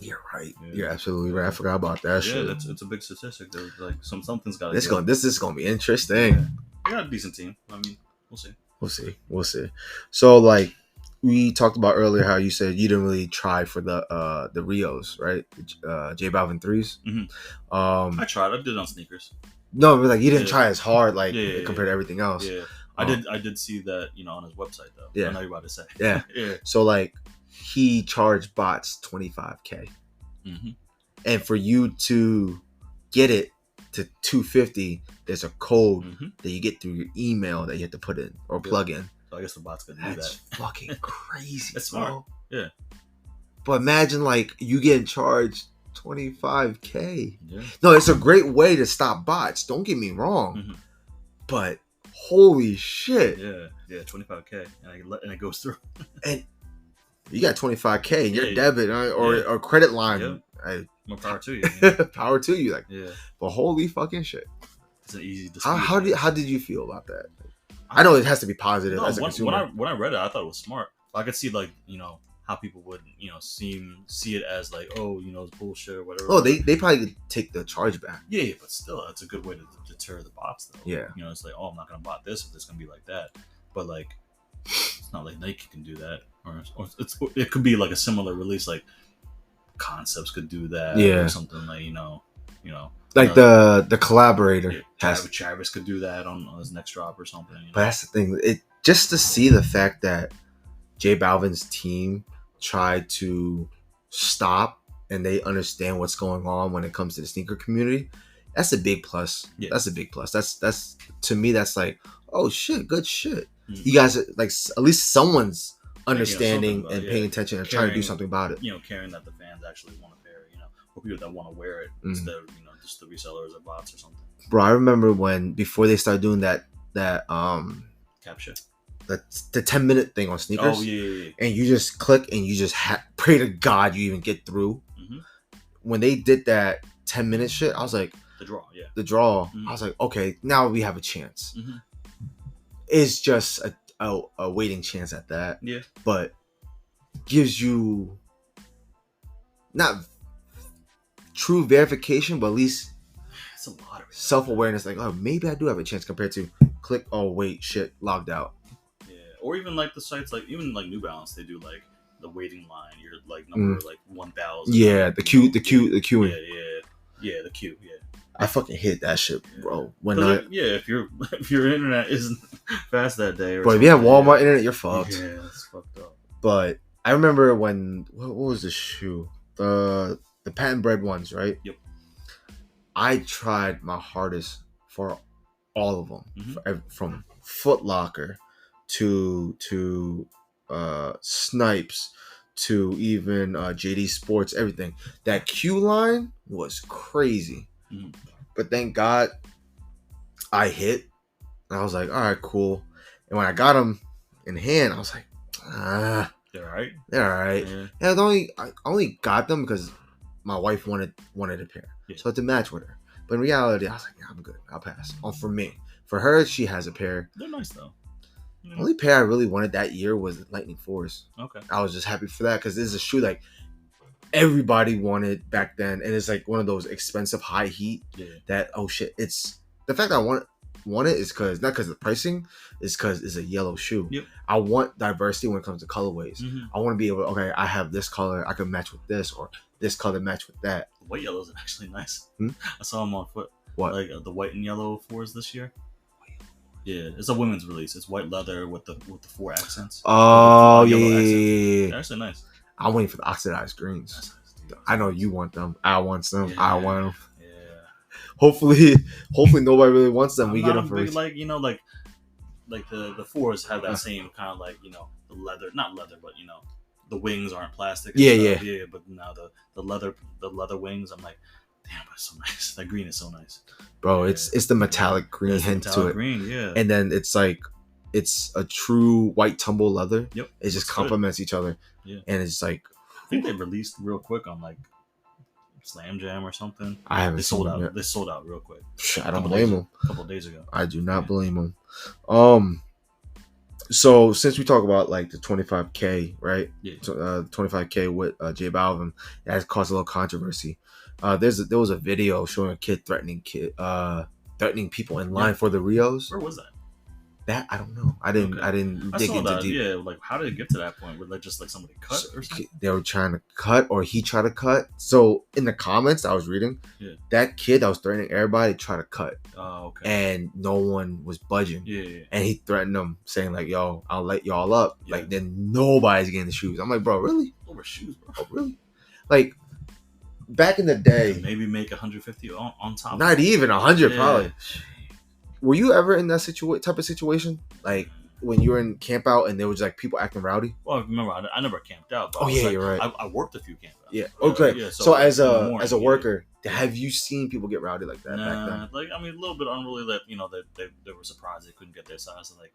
you're right. Yeah. You're absolutely right. I forgot about that. Yeah, it's a big statistic. There's like something's got to. This is gonna be interesting. Yeah. We got a decent team. I mean, we'll see. We'll see. So like. We talked about earlier how you said you didn't really try for the Rios, right? J Balvin 3s. Mm-hmm. I tried. I did it on sneakers. No, but like you didn't try as hard, compared to everything else. Yeah, I did see that on his website though. Yeah, I know you're about to say. Yeah, yeah. So like he charged bots $25,000, and for you to get it to $250, there's a code that you get through your email that you have to put in or plug in. So I guess the bot's gonna do that. That's fucking crazy. That's smart. Yeah. But imagine like you getting charged $25,000. Yeah. No, it's a great way to stop bots. Don't get me wrong. But holy shit. Yeah, $25,000 and it goes through. And you got $25,000 in your debit or credit line. Yeah. More power to you. Power to you, Yeah. But holy fucking shit. It's an easy dispute. How did you feel about that? I know it has to be positive as a consumer. When I read it, I thought it was smart. I could see how people would see it as like, it's bullshit or whatever. Oh, they probably take the charge back. Yeah, but still, that's a good way to deter the bots though. Yeah. It's like, I'm not gonna bot this if it's gonna be like that. But like, it's not like Nike can do that, or it could be like a similar release, like Concepts could do that, or something like like the collaborator Travis could do that on his next drop or something. But that's the thing. Just to see the fact that J Balvin's team tried to stop and they understand what's going on when it comes to the sneaker community, that's a big plus. Yeah. That's a big plus. That's to me, that's like, oh shit, good shit. Mm-hmm. You guys like at least someone's understanding and paying attention and trying to do something about it. Caring that the fans actually want to pair, or people that want to wear it instead of just the resellers or bots or something. Bro, I remember before they started doing that capture. the 10-minute thing on sneakers. Oh yeah. And you just click and you just pray to God you even get through. Mm-hmm. When they did that 10-minute shit, I was like, the draw. Mm-hmm. I was like, okay, now we have a chance. Mm-hmm. It's just a waiting chance at that. Yeah. But gives you not true verification, but at least it's a lot of self-awareness. Like, oh, maybe I do have a chance compared to click. Oh wait, shit, logged out. Yeah. Or even like the sites, like even like New Balance, they do like the waiting line. You're like number like 1,000. Yeah, the queuing. Yeah, the queue. Yeah. I fucking hate that shit, bro. If your internet isn't fast that day, but if you have Walmart internet, you're fucked. Yeah, it's fucked up. But I remember when what was the shoe? The patent bread ones, right? Yep. I tried my hardest for all of them, from Foot Locker to Snipes to even JD Sports, everything. That queue line was crazy. Mm-hmm. But thank God I hit. And I was like, all right, cool. And when I got them in hand, I was like, they're all right. They're all right. Yeah. And I only got them because my wife wanted a pair. Yeah. So I had to match with her. But in reality, I was like, yeah, I'm good. I'll pass. For me. For her, she has a pair. They're nice, though. The only pair I really wanted that year was the Lightning 4s. Okay. I was just happy for that because this is a shoe like everybody wanted back then. And it's like one of those expensive high heat that, oh shit, it's the fact that I want it is because not because of the pricing, is because it's a yellow shoe. Yep. I want diversity when it comes to colorways. Mm-hmm. I want to be able to, okay, I have this color, I can match with this, or this color match with that. The white yellow is actually nice. I saw them on foot. What? Like the white and yellow 4s this year. Yeah, it's a women's release. It's white leather with the 4 accents. Oh yeah, they're actually nice. I'm waiting for the oxidized greens. I know you want them. I want them. Yeah. I want them. Hopefully nobody really wants them. We get them for big, like the 4s have that same kind of like the leather, not leather, but the wings aren't plastic. Yeah. But now the leather wings, I'm like, damn, that's so nice. That green is so nice, bro. Yeah. It's the metallic green hint to it. Green, yeah. And then it's like it's a true white tumble leather. Yep. It just complements each other. Yeah. And it's like, I think they released real quick on like Slam Jam or something. I haven't sold out. Yet. They sold out real quick. I don't blame them. A couple days ago. I do not blame them. So since we talk about like the 25K, right? Yeah. 25K with J Balvin, that has caused a little controversy. There was a video showing a kid threatening people in line for the Rios. Where was that? That I don't know. I didn't dig into deep. Yeah, like how did it get to that point? Where like just like somebody cut or something? They were trying to cut, or he tried to cut. So in the comments I was reading, that kid that was threatening everybody tried to cut. Oh, okay. And no one was budging. Yeah. And he threatened them, saying like, "Yo, I'll let y'all up." Yeah. Like then nobody's getting the shoes. I'm like, bro, really? Over shoes, bro. Oh, really? Like back in the day, maybe make 150 on top. Not even 100, probably. Were you ever in that type of situation? Like when you were in camp out and there was like people acting rowdy? Well, I remember I never camped out. But you're right. I worked a few camp outs. Yeah. Okay. Yeah, so as a worker, have you seen people get rowdy like that back then? Like I mean, a little bit unruly that they were surprised they couldn't get their size. So, like,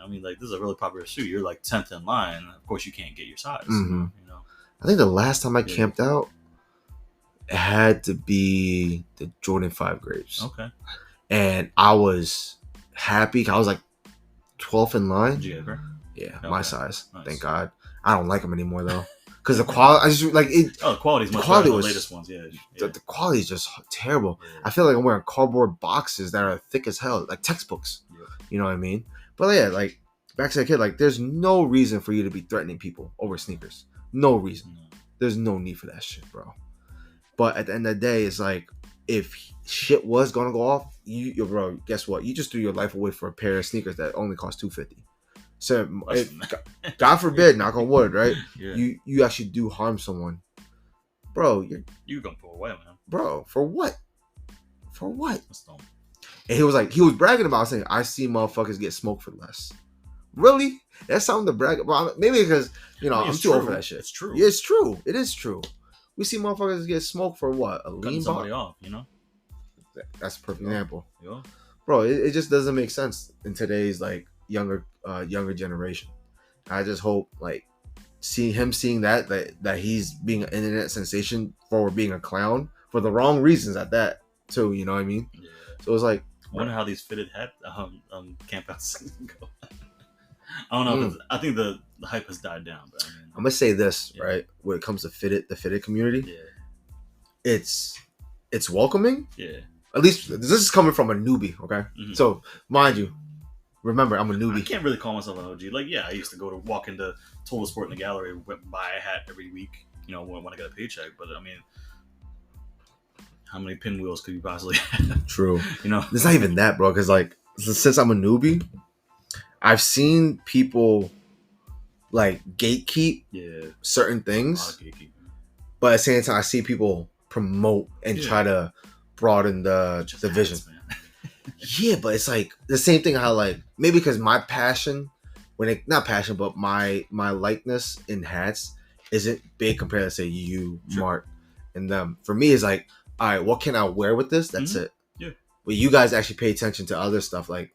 I mean, like this is a really popular shoe. You're like 10th in line. Of course, you can't get your size. Mm-hmm. I think the last time I camped out, it had to be the Jordan 5 grapes. Okay. And I was happy. I was like 12th in line. Did you get a pair? Yeah, okay. My size. Nice. Thank God. I don't like them anymore though, because the quality. I just like it. Oh, the quality's much better than the latest ones. Yeah. The quality is just terrible. Yeah. I feel like I'm wearing cardboard boxes that are thick as hell, like textbooks. Yeah. You know what I mean? But yeah, like back to that kid. Like, there's no reason for you to be threatening people over sneakers. No reason. No. There's no need for that shit, bro. But at the end of the day, it's like, if shit was gonna go off, you bro, guess what? You just threw your life away for a pair of sneakers that only cost $250. So, God forbid, knock on wood, right? Yeah. You actually do harm someone, bro. You're gonna pull away, man. Bro, for what? For what? And he was bragging about saying, "I see motherfuckers get smoked for less." Really? That's something to brag about. Maybe because I'm too old for that shit. It's true. Yeah, it's true. It is true. We see motherfuckers get smoked for what? A lean somebody off, That's a perfect example. Yeah. Bro, it just doesn't make sense in today's like younger generation. I just hope like seeing that he's being an internet sensation for being a clown for the wrong reasons at that too. You know what I mean? Yeah. So it's like, I wonder how these fitted hat campouts go. I don't know. I think the hype has died down. But I mean, I'm gonna say this right when it comes to the fitted community. Yeah. It's welcoming. Yeah. At least this is coming from a newbie. Okay. Mm-hmm. So mind you, remember I'm a newbie. I can't really call myself an OG. Like, yeah, I used to walk into Total Sport in the gallery, buy a hat every week. You know, when I got a paycheck. But I mean, how many pinwheels could you possibly have? True. You know, it's not even that, bro. Because like since I'm a newbie, I've seen people like gatekeep certain things, but at the same time, I see people promote and try to broaden the vision. Yeah, but it's like the same thing. How like maybe because my passion, not passion, but my likeness in hats isn't big compared to say you, Mark, and them. For me, it's like, all right, what can I wear with this? That's it. Yeah. But you guys actually pay attention to other stuff like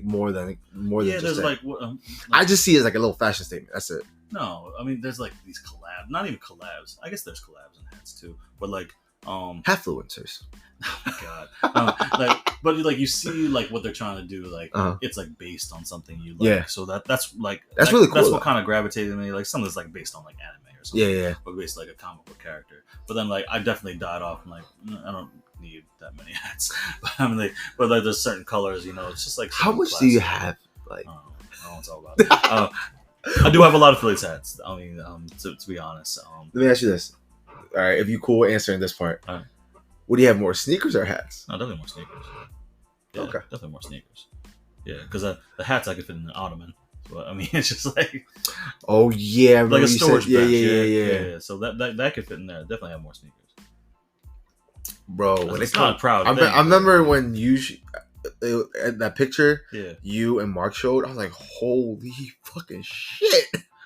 more than just that. I just see it as like a little fashion statement. That's it. No, I mean there's like these not even collabs. I guess there's collabs in hats too, but like Hatfluencers. Oh my god! But like you see like what they're trying to do. Like it's like based on something you like. Yeah. So that's really cool. That's what kind of gravitated to me. Like something that's like based on like anime or something. Yeah. Or based on, like a comic book character. But then like I definitely died off. I'm like I don't need that many hats. I mean, but there's certain colors. You know, it's just like how much do you have? Like I don't talk about that. I do have a lot of Phillies hats. I mean, to be honest. Let me ask you this. All right, if you cool answering this part. What do you have more, sneakers or hats? No, definitely more sneakers. Yeah, okay. Definitely more sneakers. Yeah, because the hats I could fit in the ottoman. So, I mean, it's just like... Oh, yeah. Like a storage bench. Yeah. So that could fit in there. Definitely have more sneakers. Bro, when it's not a proud thing. I remember when you... that picture you and Mark showed, I was like, holy fucking shit.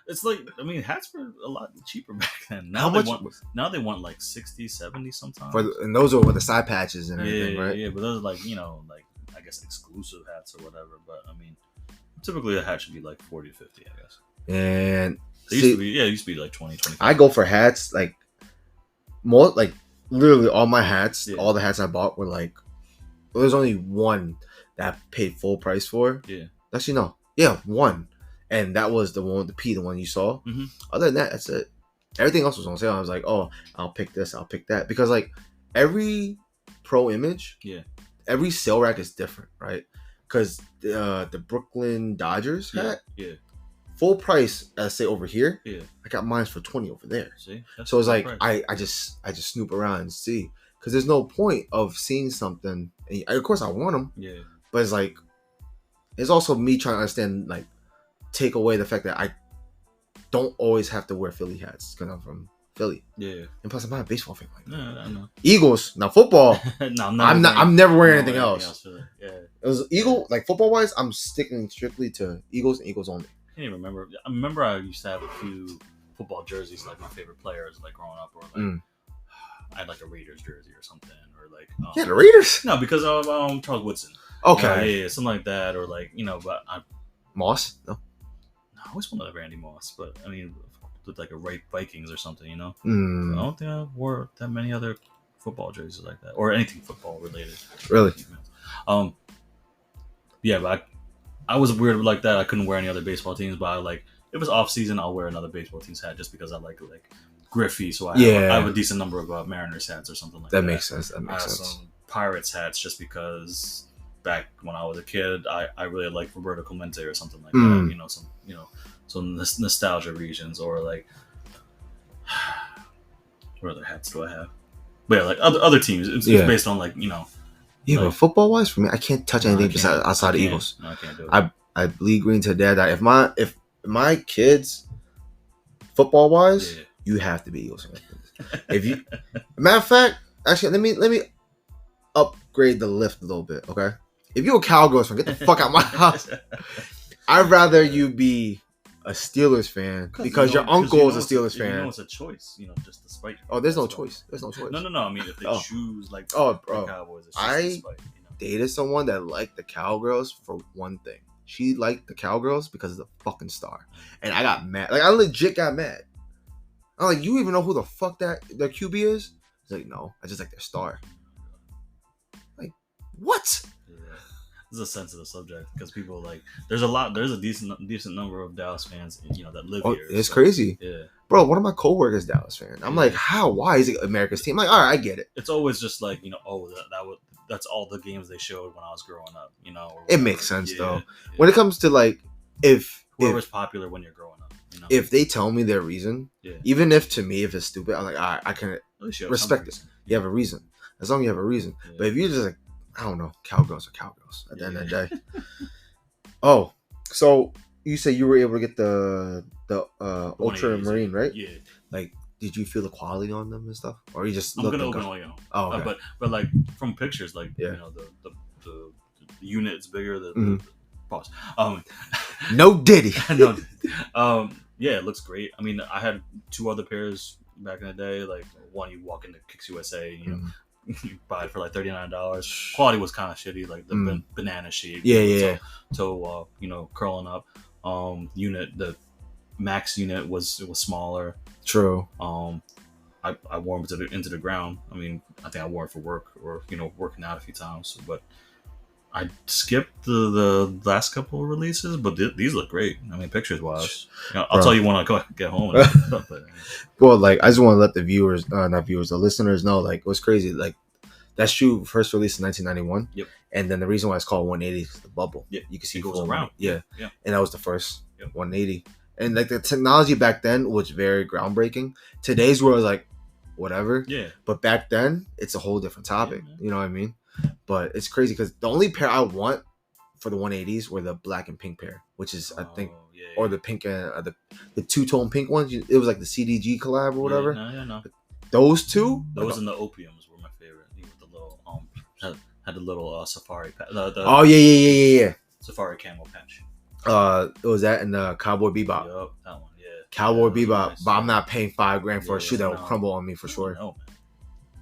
It's like, I mean, hats were a lot cheaper back then. Now they want like 60, 70 sometimes. And those are with the side patches and everything, right? Yeah, but those are like, you know, like, I guess exclusive hats or whatever. But I mean, typically a hat should be like 40 to 50, I guess. And it used to be like 20, 25. I go for hats, like, more, like, literally all my hats, all the hats I bought were like, there's only one that I paid full price for. Yeah. Actually, no. Yeah, one. And that was the one with the P, the one you saw. Mm-hmm. Other than that, that's it. Everything else was on sale. I was like, oh, I'll pick this, I'll pick that. Because like every pro image, every sale rack is different, right? Because the Brooklyn Dodgers hat, full price, say over here, I got mine for 20 over there. See? So it's like I just snoop around and see. Because there's no point of seeing something. And of course, I want them. Yeah. But it's like, it's also me trying to understand, like, take away the fact that I don't always have to wear Philly hats because I'm from Philly. Yeah. And plus, I'm not a baseball fan like that. Yeah, I know. Eagles. Now, football. No, I'm never wearing anything else. Yeah. It was Eagle, like football wise, I'm sticking strictly to Eagles and Eagles only. I can't even remember. I remember I used to have a few football jerseys, like my favorite players, like growing up, or like I had like a Raiders jersey or something, or like the Raiders. No, because of Charles Woodson. Okay. Yeah, something like that, or like but Moss. No, I always wanted a Randy Moss, but I mean, with like a right Vikings or something, So I don't think I wore that many other football jerseys like that, or anything football related. Really? Yeah, but I was weird like that. I couldn't wear any other baseball teams, but I like if it's off season, I'll wear another baseball team's hat just because I like Griffey. So I have a decent number of Mariners hats or something like that. That makes sense. That makes sense. Some Pirates hats just because back when I was a kid, I really liked Roberto Clemente or something like that. Some nostalgia regions or like what other hats do I have? But yeah, like other teams. It's based on Yeah, but football wise, for me, I can't touch anything outside the Eagles. No, I can't do it. I bleed green to death. If my kids, football wise, you have to be Eagles. If you, matter of fact, actually, let me upgrade the lift a little bit. Okay, if you're a Cowgirls fan, get the fuck out of my house. I'd rather you be a Steelers fan because your uncle is a Steelers fan. It's a choice, just to spite. Oh, there's no choice. There's no choice. No. I mean, if they choose bro, the Cowboys, it's just I to spite, dated someone that liked the Cowgirls for one thing. she liked the Cowgirls because of the fucking star. And I got mad. Like, I legit got mad. I'm like, you even know who the fuck their QB is? He's like, no, I just like their star. Like, what? Yeah. This is a sensitive subject because people like there's a decent number of Dallas fans, that live here. It's crazy. Yeah. Bro, one of my coworkers Dallas fan. I'm like, how? Why is it America's team? I'm like, all right, I get it. It's always just like, that's all the games they showed when I was growing up, It makes sense though. When it comes to like if whoever's popular when you're growing up, if they tell me their reason, even if to me if it's stupid, I'm like, all right, I can respect it. You have a reason. As long as you have a reason. Yeah. But if you're just like, I don't know, Cowgirls are Cowgirls at the end of the day. Oh, so you say you were able to get the ultramarine, right? Yeah. Like, did you feel the quality on them and stuff, or you just? I'm gonna open all Oh, okay. But like from pictures, like the unit's bigger. The pause. No Diddy. No. Yeah, it looks great. I mean, I had 2 other pairs back in the day. Like one, you walk into Kicks USA, you buy it for like $39. Quality was kind of shitty, like the banana shape. Yeah. So curling up. Unit, the max unit was smaller. True. I wore them into the ground. I mean, I think I wore it for work or working out a few times, but I skipped the last couple of releases. But these look great. I mean, pictures wise, I'll tell you when I go get home. Well, like I just want to let the listeners know, like it was crazy. Like that shoe first released in 1991. Yep. And then the reason why it's called 180 is the bubble. Yeah. You can see it goes around. Yeah. And that was the first 180. And like the technology back then was very groundbreaking. Today's world is like whatever. Yeah. But back then, it's a whole different topic. Yeah, you know what I mean? But it's crazy because the only pair I want for the 180s were the black and pink pair, which is I think, or the pink and the two-tone pink ones. It was like the CDG collab or whatever. No. Those two. Those and the opiums were my favorite. With the little had the little safari. Oh yeah. Safari camo patch. It was that and the Cowboy Bebop. Yup, that one, yeah. Cowboy Bebop, nice. But I'm not paying $5,000 for a shoe that will crumble on me for sure. No,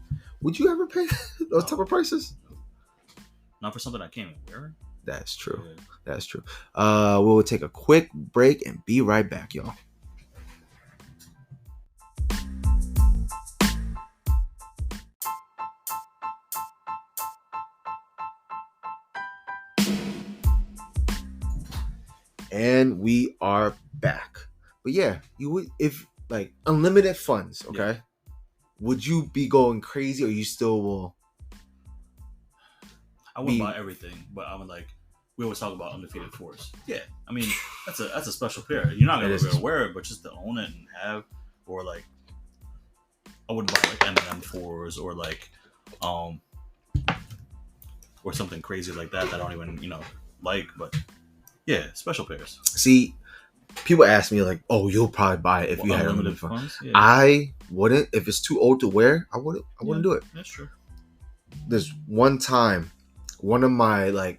man. Would you ever pay those type of prices? Not for something I can't even wear. That's true. Yeah. That's true. We will take a quick break and be right back, y'all. And we are back. But yeah, you would, if like unlimited funds, okay? Would you be going crazy or you still will? I wouldn't buy everything, but I would like. We always talk about undefeated force. Yeah, I mean that's a special pair. You're not gonna be able to wear it, but just to own it and have, or like, I wouldn't buy like M&M 4s or like, or something crazy like that I don't even like, but. Yeah, special pairs. See, people ask me like, "Oh, you'll probably buy it if you had unlimited funds." Yeah. I wouldn't. If it's too old to wear, I wouldn't do it. That's true. There's one time, one of my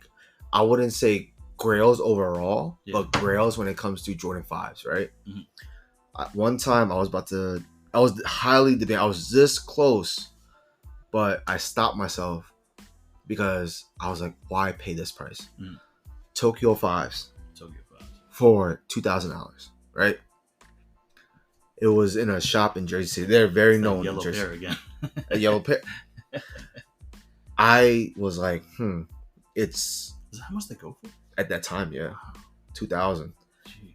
I wouldn't say grails overall, but grails when it comes to Jordan 5s, right? Mm-hmm. One time, I was highly debating. I was this close, but I stopped myself because I was like, "Why pay this price?" Mm. Tokyo 5s for $2,000, right? It was in a shop in Jersey City. They're very known in Jersey. Pair again. A yellow pair. I was like, it's. Is that how much they go for? At that time, yeah. 2000. Jeez.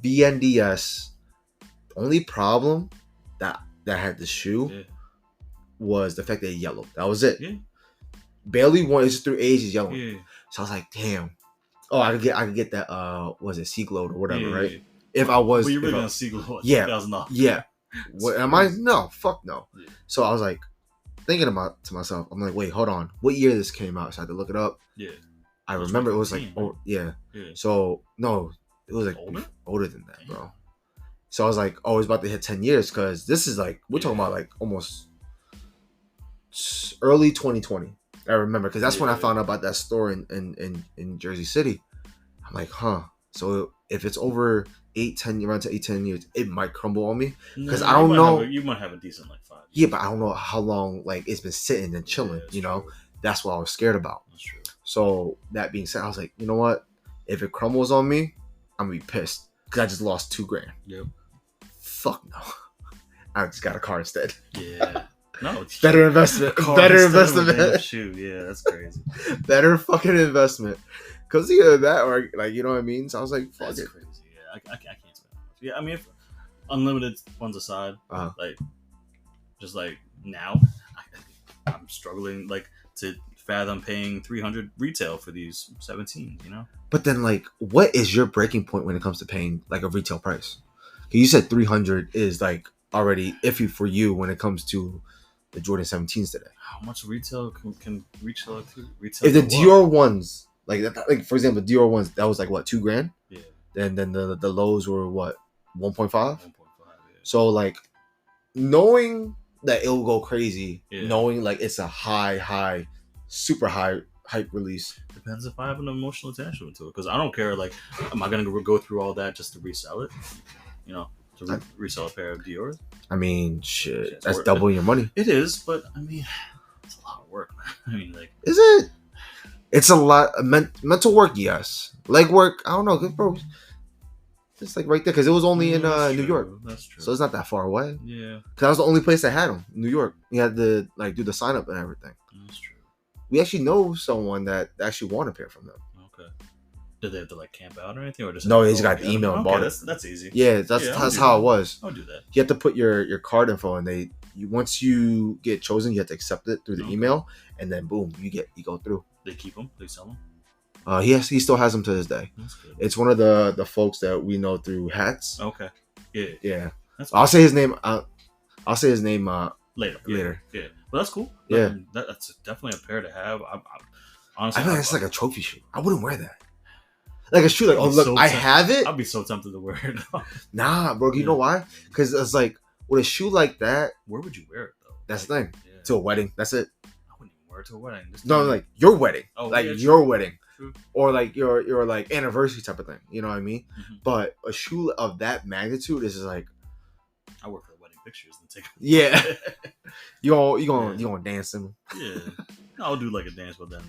BNDS. The only problem that had the shoe was the fact that it yellowed. That was it. Yeah. Barely won. It's just through age is yellow. Yeah. So I was like, damn. Oh, I could get that. Was it Seaglow or whatever, right? Yeah. If I was, well, you're really on Seaglow. Yeah. What am I? No, fuck no. Yeah. So I was like thinking to myself. I'm like, wait, hold on. What year this came out? So I had to look it up. Yeah. I remember it was like, yeah. So no, it was like older than that, bro. So I was like, oh, it's about to hit 10 years because this is like we're talking about like almost early 2020. I remember because that's when I found out about that store in Jersey City. I'm like, huh. So if it's over 10 years, it might crumble on me because I don't know. You might have a decent 5 years. Yeah, but I don't know how long it's been sitting and chilling. That's what I was scared about. That's true. So that being said, I was like, you know what? If it crumbles on me, I'm gonna be pissed because I just lost $2,000. Yep. Fuck no. I just got a car instead. Yeah. No, it's better investment. Better investment. Shoot, yeah, that's crazy. Better fucking investment. Cause either that or like, you know what I mean. So I was like, fuck that's it. Crazy. Yeah, I can't spend that much. Yeah, I mean, if unlimited funds aside, like just like now, I'm struggling like to fathom paying $300 retail for these 17s. You know. But then, like, what is your breaking point when it comes to paying like a retail price? You said 300 is like already iffy for you when it comes to the Jordan 17s today. How much retail can retail to? If the Dior ones, like for example, Dior ones, that was like what, $2,000? Yeah. Then the lows were what, 1.5? 1.5. Yeah. So like, knowing that it'll go crazy, knowing like it's a high, super high hype release. Depends if I have an emotional attachment to it, because I don't care. Like, am I gonna go through all that just to resell it? You know, to resell a pair of Dior. I mean, shit, that's doubling your money. It is, but I mean, it's a lot of work, man. I mean, like, is it? It's a lot of mental work, yes. Leg work, I don't know, bro. It's like right there, because it was only in New York. That's true. So it's not that far away. Yeah. Because that was the only place that had them, New York. You had to like do the sign up and everything. That's true. We actually know someone that actually won a pair from them. Okay. Did they have to like camp out or anything, or just no? They just got the email and bought it. That's easy. Yeah, that's how it was. I'll do that. You have to put your card info, and once you get chosen, you have to accept it through the email, and then boom, you go through. They keep them. They sell them. He still has them to this day. That's good. It's one of the folks that we know through hats. Okay. Yeah. Yeah. That's I'll say his name. I'll say his name later. Yeah. Well, that's cool. Yeah. That's definitely a pair to have. Honestly, I think it's like a trophy shoe. I wouldn't wear that. Like a shoe, like, oh look, I have it. I'd be so tempted to wear it. Nah, bro. You know why? Because it's like with a shoe like that. Where would you wear it though? That's the thing. Yeah. To a wedding. That's it. I wouldn't even wear it to a wedding. No, like your wedding. Oh, like yeah, your wedding. True. Or like your like anniversary type of thing. You know what I mean? Mm-hmm. But a shoe of that magnitude is just like. I work for wedding pictures and take. Yeah. you gonna dance them? Yeah. I'll do like a dance, but then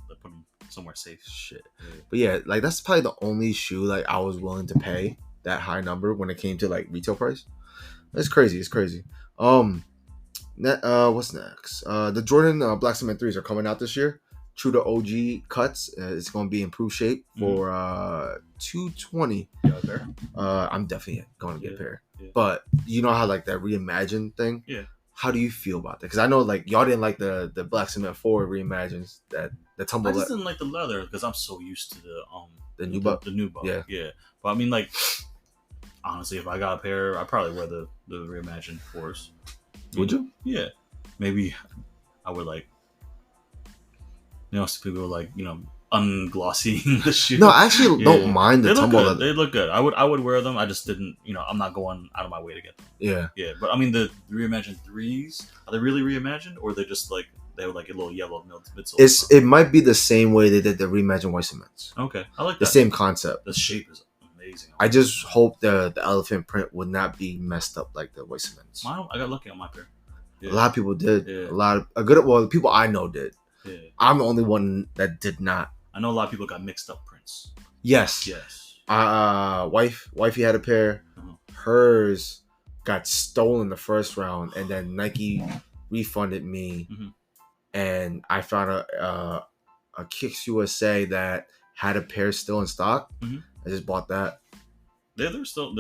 put them somewhere safe. Shit. Yeah. But yeah, like that's probably the only shoe like I was willing to pay that high number when it came to like retail price. It's crazy. It's crazy. What's next? The Jordan Black Cement 3s are coming out this year. True to OG cuts. It's going to be improved shape for $220. I'm definitely going to get a pair. Yeah. But you know how like that reimagined thing? Yeah. How do you feel about that? Because I know like y'all didn't like the Black Cement 4 reimagines that the tumble. I just didn't like the leather because I'm so used to the new buck. The new buck. Yeah. Yeah. But I mean, like, honestly, if I got a pair, I'd probably wear the reimagined 4s. Would you? Yeah. Maybe I would like. Some people like unglossy the shoe. No, I actually don't mind the tumble leather. They look good. I would wear them. I just didn't. I'm not going out of my way to get them. Yeah. Yeah, but I mean the reimagined 3s. Are they really reimagined, or are they just like they were like a little yellow midsole? It might be the same way they did the reimagined white cements. Okay, I like the same concept. The shape is amazing. I just hope the elephant print would not be messed up like the white cements. I got lucky on my pair. Yeah. A lot of people did. Yeah. The people I know did. Yeah. I'm the only one that did not. I know a lot of people got mixed up prints. Yes. Wifey had a pair. Uh-huh. Hers got stolen the first round, and then Nike refunded me, and I found a Kicks USA that had a pair still in stock. I just bought that. They're still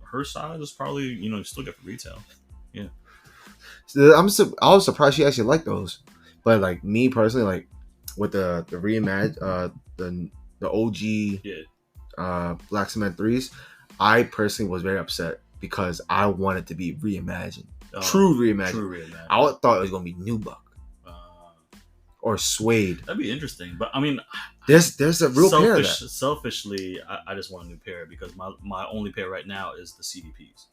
her size is probably you still get for retail. Yeah. So I was surprised she actually liked those, but like me personally, like with the reimagine the OG Black Cement 3s, I personally was very upset because I wanted to be reimagined, true reimagined. I thought it was gonna be nubuck or suede. That'd be interesting, but I mean, there's a real pair of that. Selfishly, I just want a new pair because my only pair right now is the CDPs.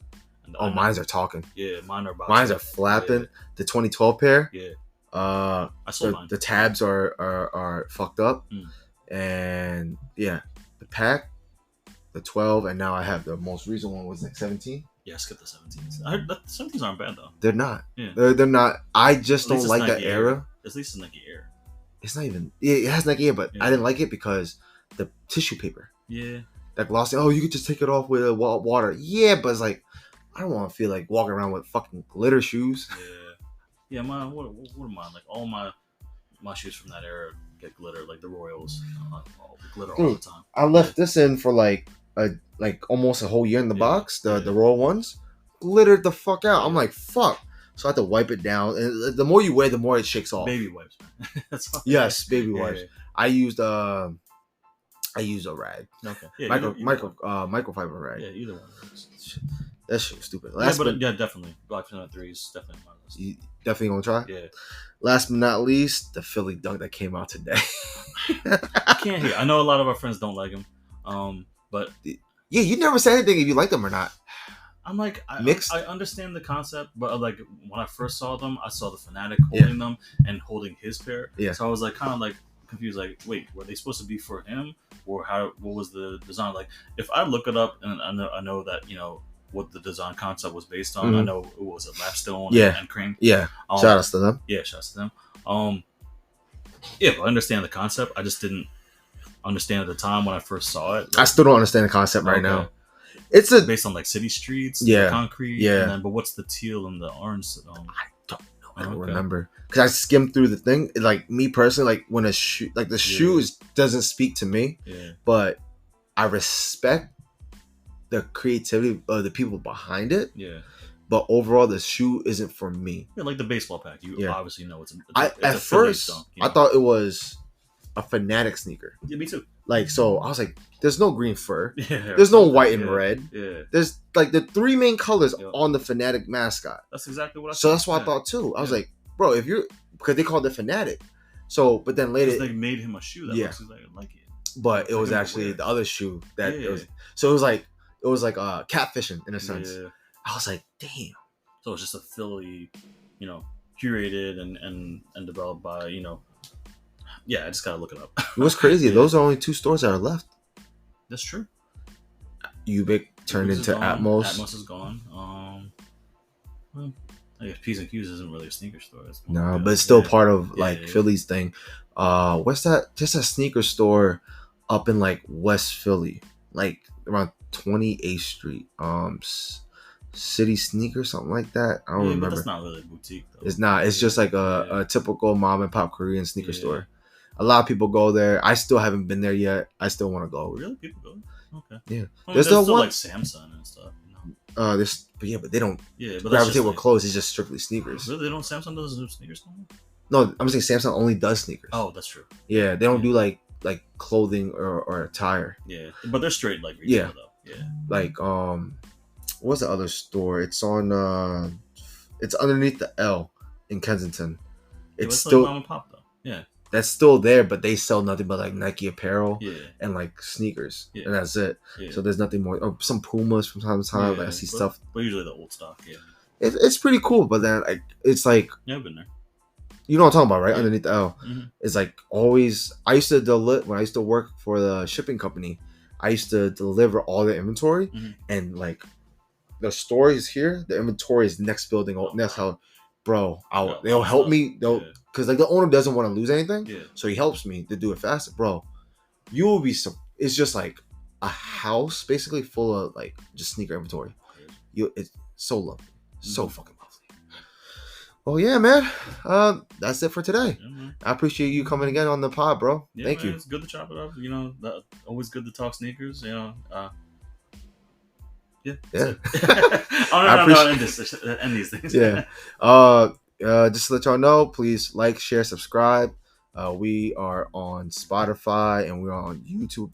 Mine's are talking. Yeah, mine are. Mine's are flapping. Yeah. The 2012 pair. Yeah. I sold mine. The tabs are fucked up, and yeah, the pack, the 12, and now I have the most recent one was like 17. Yeah, skip the 17s. The 17s aren't bad though. They're not. Yeah. They're not. I just don't like that era. At least it's Nike Air. It's not even. It has Nike Air, but I didn't like it because the tissue paper. Yeah. That glossy. Oh, you could just take it off with water. Yeah, but it's like I don't want to feel like walking around with fucking glitter shoes. Yeah. What are mine? Like all my shoes from that era get glitter, like the Royals. Glitter all the time. I left this in for like almost a whole year in the box. The Royal ones glittered the fuck out. I'm like, fuck. So I had to wipe it down. And the more you wear, the more it shakes off. Baby wipes, man. That's all. Yes, baby wipes. I used a rag. Okay. Yeah, microfiber rag. Yeah, either one. That shit was stupid. Definitely. Black Panther 3 is definitely on my list. You definitely gonna try? Yeah. Last but not least, the Philly dunk that came out today. I can't hear. I know a lot of our friends don't like him. But yeah, you never said anything if you like them or not. I'm like, mixed. I understand the concept, but like when I first saw them, I saw the Fanatic holding them and holding his pair. Yeah. So I was like, kind of like confused. Like, wait, were they supposed to be for him, or what was the design? Like, if I look it up and I know that what the design concept was based on. I know it was a lapstone and cream. Yeah. Shout outs to them. Yeah, shout outs to them. Yeah, but I understand the concept. I just didn't understand at the time when I first saw it. Like, I still don't understand the concept right now. It's based on like city streets, concrete. Yeah. But what's the teal and the orange? I don't know. I don't remember because I skimmed through the thing. Like me personally, like when a shoe, like the shoe doesn't speak to me. Yeah. But I respect the creativity of the people behind it. Yeah. But overall, the shoe isn't for me. Yeah, like the baseball pack. You obviously know it's at first, dunk, I thought it was a Fanatic sneaker. Yeah, me too. Like, so I was like, there's no green fur. Yeah, there's no white and red. Yeah. There's like the three main colors on the Fanatic mascot. That's exactly what I thought. So that's what I thought too. I was like, bro, because they called it Fanatic. So, but then later. They made him a shoe that looks like it. But it was actually the other shoe that it was. So it was like catfishing in a sense. Yeah. I was like, damn. So it's just a Philly, curated and developed by, Yeah, I just gotta look it up. What's crazy? Those are only 2 stores that are left. That's true. Ubik turned into Atmos. Atmos is gone. I guess P's and Q's isn't really a sneaker store. No, but it's still part of Philly's thing. What's that? Just a sneaker store up in like West Philly, like around 28th Street. City Sneaker, something like that. I don't remember. But that's not really a boutique though. It's not. It's just like a typical mom and pop Korean sneaker store. A lot of people go there. I still haven't been there yet. I still want to go. Really, people go? Okay. Yeah. There's still like Samsung and stuff. But they don't. Yeah, but gravitate with clothes. It's just strictly sneakers. Really, they don't. Samsung doesn't do sneakers no more? No, I'm saying Samsung only does sneakers. Oh, that's true. Yeah, they don't do like clothing or attire. Yeah, but they're straight like retail though. Yeah. Like what's the other store? It's on it's underneath the L in Kensington. It's still like mom and pop though. Yeah. That's still there, but they sell nothing but like Nike apparel and like sneakers, and that's it. Yeah. So there's nothing more. Or some Pumas from time to time. Like I see stuff, but usually the old stock. Yeah, it's pretty cool. But then it's like I've been there. You know what I'm talking about, right? Underneath the L, it's like always. I used to when I used to work for the shipping company. I used to deliver all the inventory, and like the store is here. The inventory is next building. Next house. Bro, they'll help me. Because like the owner doesn't want to lose anything, so he helps me to do it faster. Bro, you will be it's just like a house basically full of like just sneaker inventory. It's so lovely, so fucking lovely. Well, yeah, man. That's it for today. I appreciate you coming again on the pod, bro. Thank you. It's good to chop it up. Always good to talk sneakers. Yeah. End these things. Yeah. Just to let y'all know, please like, share, subscribe. We are on Spotify and we're on YouTube.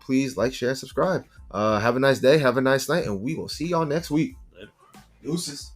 Please like, share, subscribe. Have a nice day, have a nice night, and we will see y'all next week. Later. Deuces.